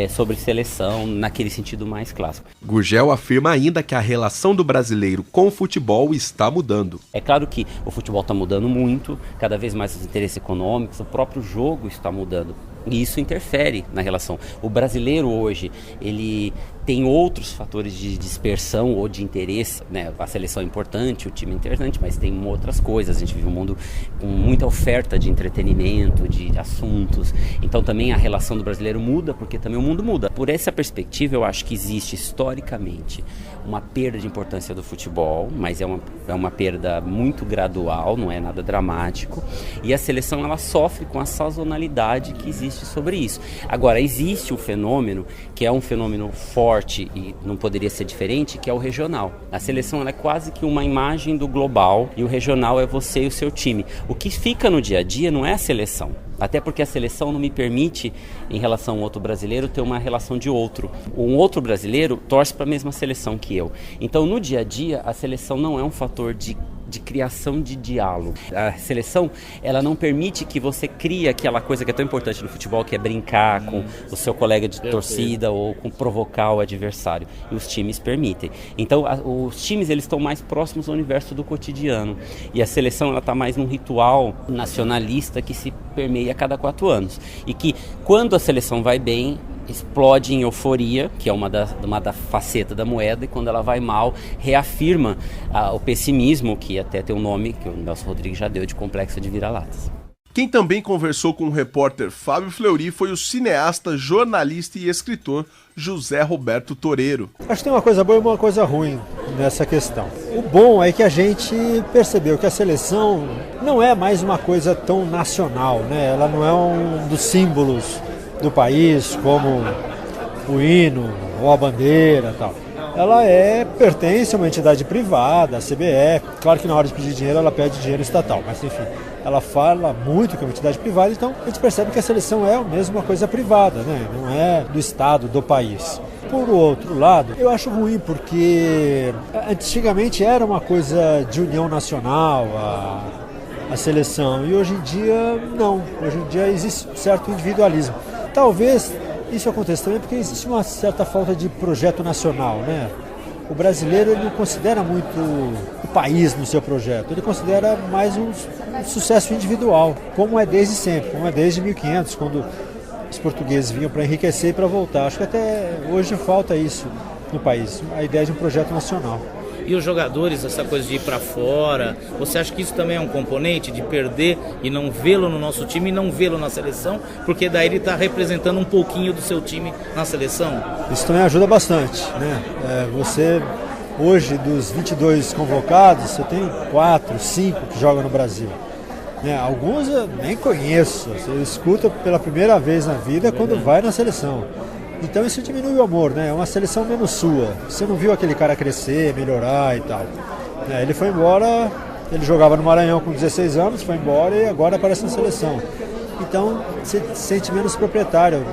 sobre seleção naquele sentido mais clássico. Gurgel afirma ainda que a relação do brasileiro com o futebol está mudando. É claro que o futebol está mudando muito, cada vez mais os interesses econômicos, o próprio jogo está mudando. E isso interfere na relação. O brasileiro hoje, ele tem outros fatores de dispersão ou de interesse, né? A seleção é importante, o time é interessante, mas tem outras coisas. A gente vive um mundo com muita oferta de entretenimento, de assuntos. Então também a relação do brasileiro muda, porque também o mundo muda. Por essa perspectiva, eu acho que existe historicamente uma perda de importância do futebol, mas é uma perda muito gradual, não é nada dramático. E a seleção, ela sofre com a sazonalidade que existe sobre isso. Agora, existe um fenômeno que é um fenômeno forte e não poderia ser diferente, que é o regional. A seleção, ela é quase que uma imagem do global e o regional é você e o seu time. O que fica no dia a dia não é a seleção. Até porque a seleção não me permite, em relação ao outro brasileiro, ter uma relação de outro. Um outro brasileiro torce para a mesma seleção que eu. Então, no dia a dia, a seleção não é um fator de criação de diálogo. A seleção, ela não permite que você crie aquela coisa que é tão importante no futebol, que é brincar com o seu colega de torcida ou com provocar o adversário. E os times permitem. Então, os times, eles estão mais próximos ao universo do cotidiano. E a seleção, ela está mais num ritual nacionalista que se permeia a cada 4 anos. E que, quando a seleção vai bem, explode em euforia, que é uma da faceta da moeda, e quando ela vai mal, reafirma o pessimismo, que até tem um nome que o Nelson Rodrigues já deu, de complexo de vira-latas. Quem também conversou com o repórter Fábio Fleury foi o cineasta, jornalista e escritor José Roberto Toreiro. Acho que tem uma coisa boa e uma coisa ruim nessa questão. O bom é que a gente percebeu que a seleção não é mais uma coisa tão nacional, né? Ela não é um dos símbolos do país, como o hino ou a bandeira e tal. Ela pertence a uma entidade privada, a CBF. Claro que na hora de pedir dinheiro, ela pede dinheiro estatal, mas enfim, ela fala muito que é uma entidade privada, então a gente percebe que a seleção é mesmo uma coisa privada, né? Não é do Estado, do país. Por outro lado, eu acho ruim porque antigamente era uma coisa de união nacional, a seleção, e hoje em dia não. Hoje em dia existe um certo individualismo. Talvez isso aconteça também porque existe uma certa falta de projeto nacional, né? O brasileiro, ele não considera muito o país no seu projeto, ele considera mais um sucesso individual, como é desde sempre, como é desde 1500, quando os portugueses vinham para enriquecer e para voltar. Acho que até hoje falta isso no país, a ideia de um projeto nacional. E os jogadores, essa coisa de ir para fora, você acha que isso também é um componente de perder e não vê-lo no nosso time e não vê-lo na seleção, porque daí ele está representando um pouquinho do seu time na seleção? Isso também ajuda bastante, né? Você, hoje, dos 22 convocados, você tem 4, 5 que jogam no Brasil. Né? Alguns eu nem conheço, você escuta pela primeira vez na vida quando vai na seleção. Então isso diminui o amor, né? É uma seleção menos sua. Você não viu aquele cara crescer, melhorar e tal. Ele foi embora, ele jogava no Maranhão com 16 anos, foi embora e agora aparece na seleção. Então você se sente menos proprietário.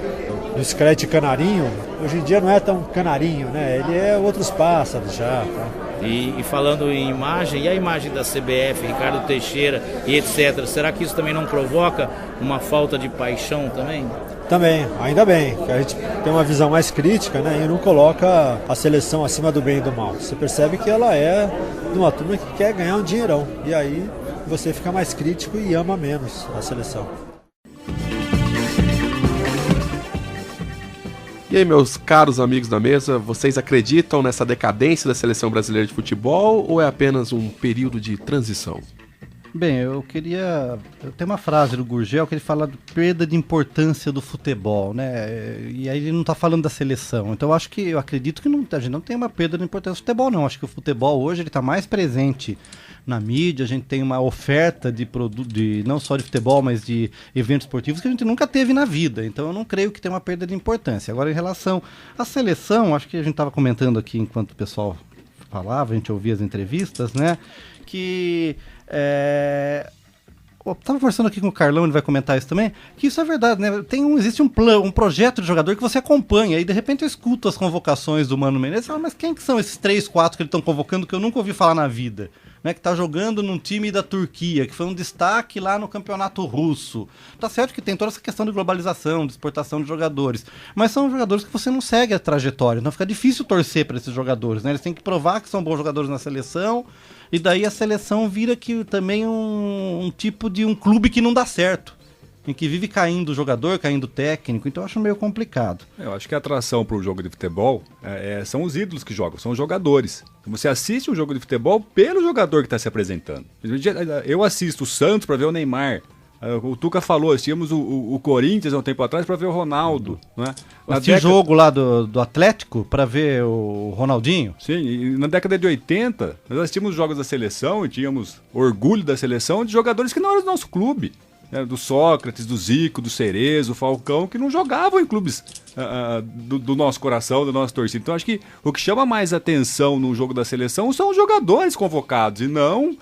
O Screte Canarinho, hoje em dia não é tão canarinho, né? Ele é outros pássaros já. Tá? E falando em imagem, e a imagem da CBF, Ricardo Teixeira e etc., será que isso também não provoca uma falta de paixão também? Também, ainda bem, que a gente tem uma visão mais crítica, né, e não coloca a seleção acima do bem e do mal. Você percebe que ela é de uma turma que quer ganhar um dinheirão, e aí você fica mais crítico e ama menos a seleção. E aí, meus caros amigos da mesa, vocês acreditam nessa decadência da seleção brasileira de futebol ou é apenas um período de transição? Bem, eu tenho uma frase do Gurgel que ele fala de perda de importância do futebol, né? E aí ele não está falando da seleção. Então eu acredito que a gente não tem uma perda de importância do futebol, não. Acho que o futebol hoje ele está mais presente na mídia, a gente tem uma oferta de produto, não só de futebol, mas de eventos esportivos que a gente nunca teve na vida. Então eu não creio que tenha uma perda de importância. Agora, em relação à seleção, acho que a gente estava comentando aqui enquanto o pessoal falava, a gente ouvia as entrevistas, né? Que estava conversando aqui com o Carlão, ele vai comentar isso também, que isso é verdade, né? Existe um projeto de jogador que você acompanha, e de repente eu escuto as convocações do Mano Menezes e falo, mas quem que são esses 3, 4 que eles estão convocando que eu nunca ouvi falar na vida? Né, que está jogando num time da Turquia, que foi um destaque lá no campeonato russo. Tá certo que tem toda essa questão de globalização, de exportação de jogadores, mas são jogadores que você não segue a trajetória, então fica difícil torcer para esses jogadores, né? Eles têm que provar que são bons jogadores na seleção, e daí a seleção vira que também um tipo de um clube que não dá certo. em que vive caindo o jogador, caindo o técnico, então eu acho meio complicado. Eu acho que a atração para o jogo de futebol são os ídolos que jogam, são os jogadores. Você assiste um jogo de futebol pelo jogador que está se apresentando. Eu assisto o Santos para ver o Neymar. O Tuca falou, tínhamos o Corinthians há um tempo atrás para ver o Ronaldo. Né? Esse jogo lá do Atlético para ver o Ronaldinho. Sim, e na década de 80 nós assistimos jogos da seleção e tínhamos orgulho da seleção de jogadores que não eram do nosso clube. Do Sócrates, do Zico, do Cerezo, do Falcão, que não jogavam em clubes do nosso coração, da nossa torcida. Então acho que o que chama mais atenção no jogo da seleção são os jogadores convocados e não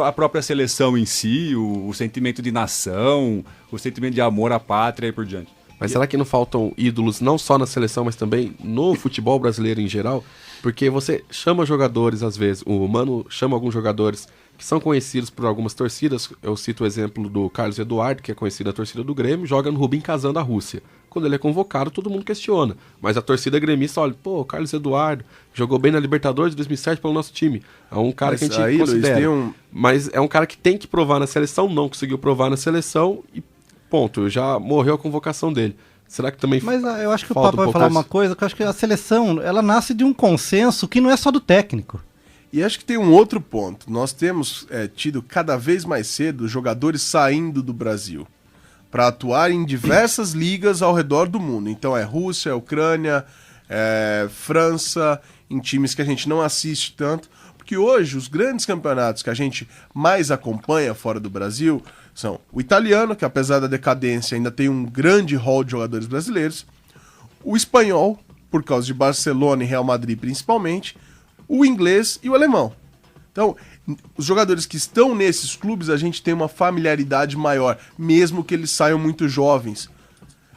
a própria seleção em si, o sentimento de nação, o sentimento de amor à pátria e por diante. Mas será que não faltam ídolos não só na seleção, mas também no futebol brasileiro em geral? Porque você chama jogadores, às vezes, o Mano chama alguns jogadores que são conhecidos por algumas torcidas. Eu cito o exemplo do Carlos Eduardo, que é conhecido da torcida do Grêmio, joga no Rubin Kazan da Rússia. Quando ele é convocado, todo mundo questiona. Mas a torcida gremista olha, pô, Carlos Eduardo jogou bem na Libertadores de 2007 pelo nosso time. É um cara que a gente considera. Mas é um cara que tem que provar na seleção, não conseguiu provar na seleção e ponto, já morreu a convocação dele. Será que também Mas eu acho que o Papo vai falar uma coisa, que eu acho que a seleção, ela nasce de um consenso que não é só do técnico. E acho que tem um outro ponto. Nós temos tido cada vez mais cedo jogadores saindo do Brasil para atuar em diversas ligas ao redor do mundo. Então é Rússia, Ucrânia, França, em times que a gente não assiste tanto. Porque hoje os grandes campeonatos que a gente mais acompanha fora do Brasil são o italiano, que apesar da decadência ainda tem um grande hall de jogadores brasileiros, o espanhol, por causa de Barcelona e Real Madrid principalmente, o inglês e o alemão. Então, os jogadores que estão nesses clubes, a gente tem uma familiaridade maior, mesmo que eles saiam muito jovens.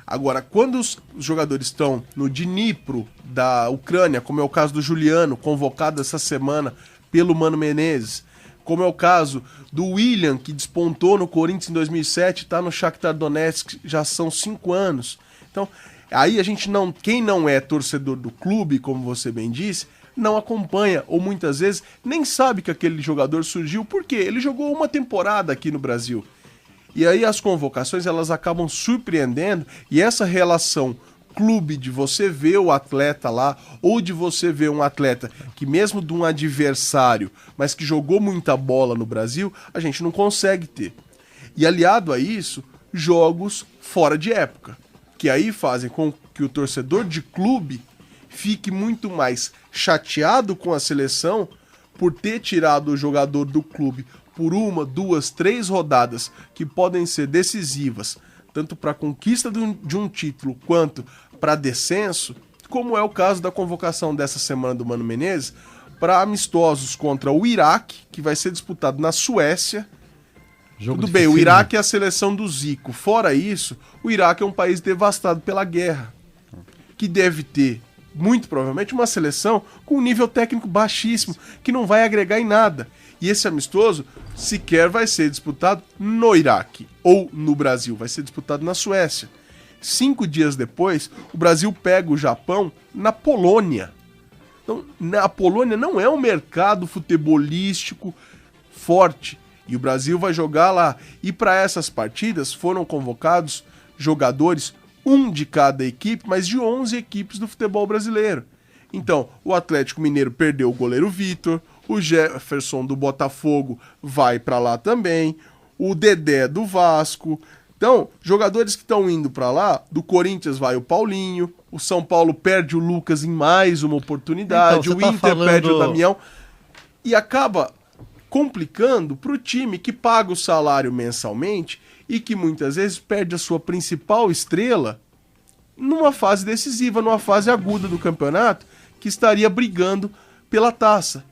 Agora, quando os jogadores estão no Dnipro da Ucrânia, como é o caso do Juliano, convocado essa semana pelo Mano Menezes, como é o caso do William, que despontou no Corinthians em 2007, está no Shakhtar Donetsk, já são 5 anos. Então, aí a gente não, quem não é torcedor do clube, como você bem disse, não acompanha, ou muitas vezes nem sabe que aquele jogador surgiu, porque ele jogou uma temporada aqui no Brasil. E aí as convocações, elas acabam surpreendendo, e essa relação clube de você ver o atleta lá, ou de você ver um atleta que mesmo de um adversário, mas que jogou muita bola no Brasil, a gente não consegue ter. E aliado a isso, jogos fora de época, que aí fazem com que o torcedor de clube fique muito mais chateado com a seleção por ter tirado o jogador do clube por 1, 2, 3 rodadas que podem ser decisivas, tanto para a conquista de um título quanto para descenso, como é o caso da convocação dessa semana do Mano Menezes para amistosos contra o Iraque, que vai ser disputado na Suécia. Tudo bem, o Iraque é a seleção do Zico. Fora isso, o Iraque é um país devastado pela guerra, que deve ter, muito provavelmente, uma seleção com um nível técnico baixíssimo, que não vai agregar em nada. E esse amistoso sequer vai ser disputado no Iraque ou no Brasil, vai ser disputado na Suécia. 5 dias depois, o Brasil pega o Japão na Polônia. Então, a Polônia não é um mercado futebolístico forte, e o Brasil vai jogar lá. E para essas partidas foram convocados jogadores, um de cada equipe, mas de 11 equipes do futebol brasileiro. Então, o Atlético Mineiro perdeu o goleiro Vitor, o Jefferson do Botafogo vai para lá também, o Dedé do Vasco. Então, jogadores que estão indo para lá, do Corinthians vai o Paulinho, o São Paulo perde o Lucas em mais uma oportunidade, então, o Inter perde o Damião, e acaba complicando para o time que paga o salário mensalmente e que muitas vezes perde a sua principal estrela numa fase decisiva, numa fase aguda do campeonato, que estaria brigando pela taça.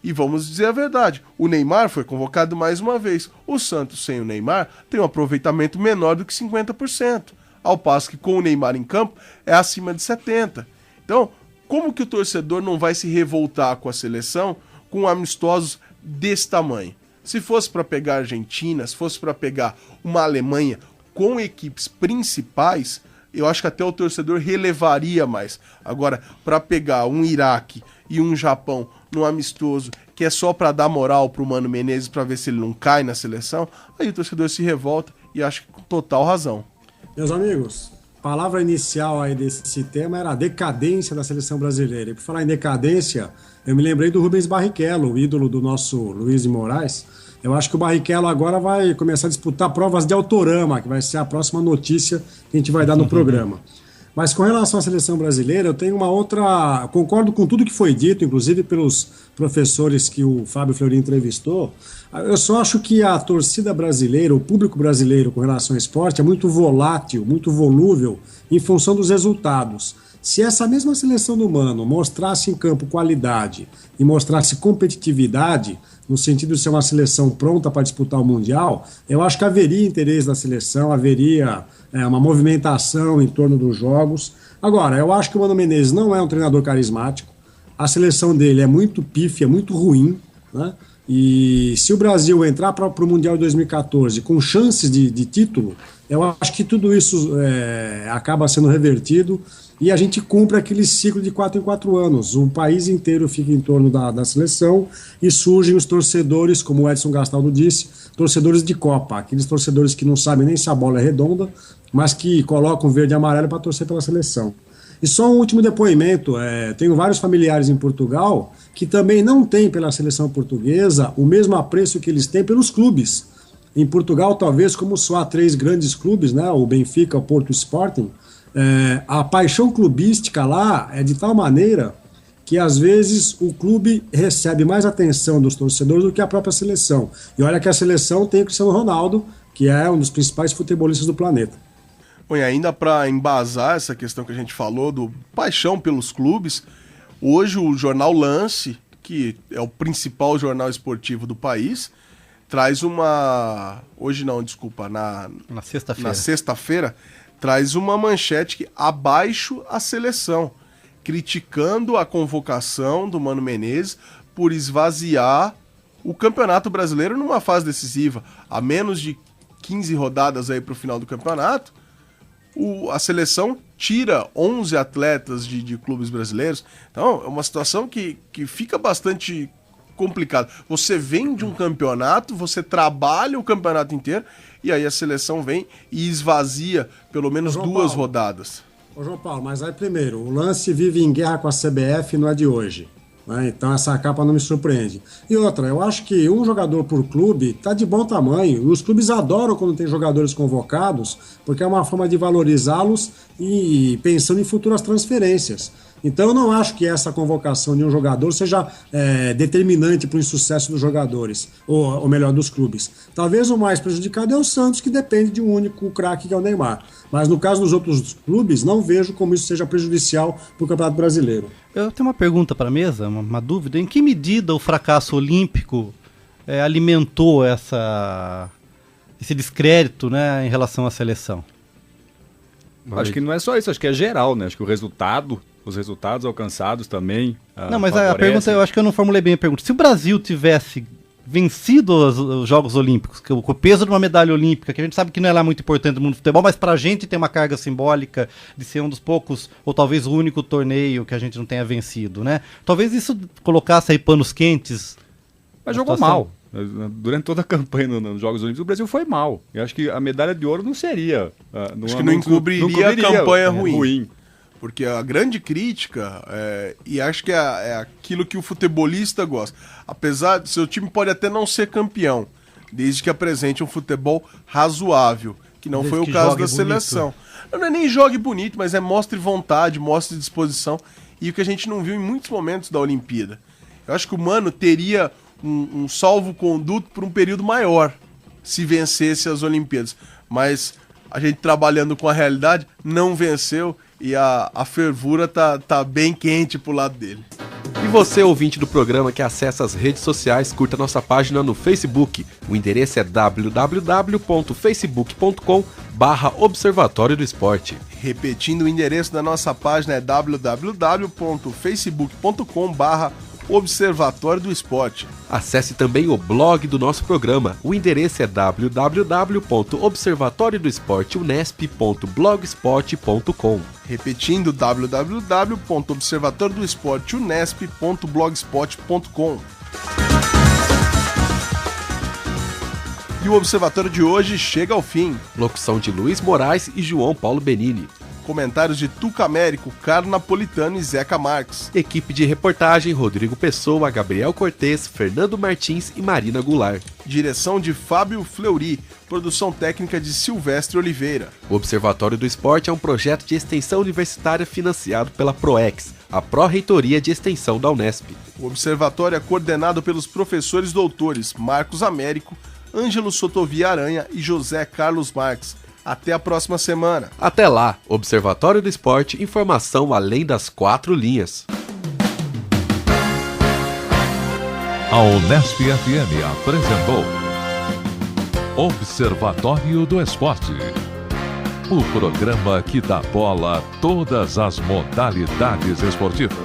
E vamos dizer a verdade, o Neymar foi convocado mais uma vez. O Santos sem o Neymar tem um aproveitamento menor do que 50%, ao passo que com o Neymar em campo é acima de 70%. Então, como que o torcedor não vai se revoltar com a seleção com amistosos desse tamanho? Se fosse para pegar a Argentina, se fosse para pegar uma Alemanha com equipes principais, eu acho que até o torcedor relevaria mais. Agora, para pegar um Iraque e um Japão num amistoso que é só para dar moral pro Mano Menezes para ver se ele não cai na seleção, aí o torcedor se revolta e acho que com total razão. Meus amigos, a palavra inicial aí desse tema era a decadência da seleção brasileira. E por falar em decadência, eu me lembrei do Rubens Barrichello, o ídolo do nosso Luiz de Moraes. Eu acho que o Barrichello agora vai começar a disputar provas de Autorama, que vai ser a próxima notícia que a gente vai dar no programa. Mas com relação à seleção brasileira, eu tenho uma outra... Concordo com tudo que foi dito, inclusive pelos professores que o Fábio Fleury entrevistou. Eu só acho que a torcida brasileira, o público brasileiro com relação ao esporte é muito volátil, muito volúvel em função dos resultados. Se essa mesma seleção do Mano mostrasse em campo qualidade e mostrasse competitividade, no sentido de ser uma seleção pronta para disputar o Mundial, eu acho que haveria interesse da seleção, haveria uma movimentação em torno dos jogos. Agora, eu acho que o Mano Menezes não é um treinador carismático, a seleção dele é muito pífia, muito ruim, né? E se o Brasil entrar para o Mundial de 2014 com chances de título, eu acho que tudo isso acaba sendo revertido e a gente cumpre aquele ciclo de 4 em 4 anos. O país inteiro fica em torno da seleção e surgem os torcedores, como o Edson Gastaldo disse, torcedores de Copa, aqueles torcedores que não sabem nem se a bola é redonda, mas que colocam verde e amarelo para torcer pela seleção. E só um último depoimento, tenho vários familiares em Portugal que também não têm pela seleção portuguesa o mesmo apreço que eles têm pelos clubes. Em Portugal, talvez, como só há 3 grandes clubes, né, o Benfica, o Porto e o Sporting, a paixão clubística lá é de tal maneira que às vezes o clube recebe mais atenção dos torcedores do que a própria seleção. E olha que a seleção tem o Cristiano Ronaldo, que é um dos principais futebolistas do planeta. Bom, e ainda para embasar essa questão que a gente falou do paixão pelos clubes, hoje o jornal Lance, que é o principal jornal esportivo do país, traz uma... Hoje não, desculpa, na sexta-feira, traz uma manchete que abaixo a seleção, criticando a convocação do Mano Menezes por esvaziar o Campeonato Brasileiro numa fase decisiva. A menos de 15 rodadas aí para o final do campeonato, a seleção tira 11 atletas de clubes brasileiros. Então, é uma situação que fica bastante complicada. Você vem de um campeonato, você trabalha o campeonato inteiro, e aí a seleção vem e esvazia pelo menos 2 rodadas. Ô João Paulo, mas aí primeiro, o Lance vive em guerra com a CBF, não é de hoje. Né? Então essa capa não me surpreende. E outra, eu acho que um jogador por clube tá de bom tamanho. Os clubes adoram quando tem jogadores convocados, porque é uma forma de valorizá-los e pensando em futuras transferências. Então eu não acho que essa convocação de um jogador seja determinante para o insucesso dos jogadores, ou melhor, dos clubes. Talvez o mais prejudicado é o Santos, que depende de um único craque, que é o Neymar. Mas no caso dos outros clubes, não vejo como isso seja prejudicial para o Campeonato Brasileiro. Eu tenho uma pergunta para a mesa, uma dúvida. Em que medida o fracasso olímpico alimentou esse descrédito, né, em relação à seleção? Acho que não é só isso, acho que é geral, né? Acho que os resultados alcançados também. Não, mas a pergunta, eu acho que eu não formulei bem a pergunta. Se o Brasil tivesse vencido os Jogos Olímpicos, que o peso de uma medalha olímpica, que a gente sabe que não é lá muito importante no mundo do futebol, mas pra gente tem uma carga simbólica de ser um dos poucos, ou talvez o único torneio que a gente não tenha vencido, né? Talvez isso colocasse aí panos quentes. Mas jogou mal. Durante toda a campanha nos Jogos Olímpicos, o Brasil foi mal. Eu acho que a medalha de ouro não seria... acho que não encobriria a campanha ruim. Porque a grande crítica, e acho que é aquilo que o futebolista gosta. Apesar de seu time pode até não ser campeão, desde que apresente um futebol razoável, que não foi o caso da seleção. Não é nem jogue bonito, mas mostre vontade, mostre disposição, e o que a gente não viu em muitos momentos da Olimpíada. Eu acho que o Mano teria um salvo-conduto por um período maior, se vencesse as Olimpíadas. Mas a gente trabalhando com a realidade, não venceu, e a fervura tá bem quente pro lado dele. E você, ouvinte do programa que acessa as redes sociais, curta nossa página no Facebook. O endereço é www.facebook.com/Observatório do Esporte. Repetindo, o endereço da nossa página é www.facebook.com/Observatório do Esporte. Acesse também o blog do nosso programa. O endereço é www.observatoriodoesporteunesp.blogspot.com. Repetindo, www.observatoriodoesporteunesp.blogspot.com. E E o Observatório de hoje chega ao fim. Locução de Luiz Moraes e João Paulo Benini. Comentários de Tuca Américo, Carlos Napolitano e Zeca Marques. Equipe de reportagem Rodrigo Pessoa, Gabriel Cortez, Fernando Martins e Marina Goulart. Direção de Fábio Fleury. Produção técnica de Silvestre Oliveira. O Observatório do Esporte é um projeto de extensão universitária financiado pela PROEX, a Pró-Reitoria de Extensão da Unesp. O Observatório é coordenado pelos professores doutores Marcos Américo, Ângelo Sotovia Aranha e José Carlos Marques. Até a próxima semana. Até lá, Observatório do Esporte, informação além das 4 linhas. A Unesp FM apresentou Observatório do Esporte, o programa que dá bola a todas as modalidades esportivas.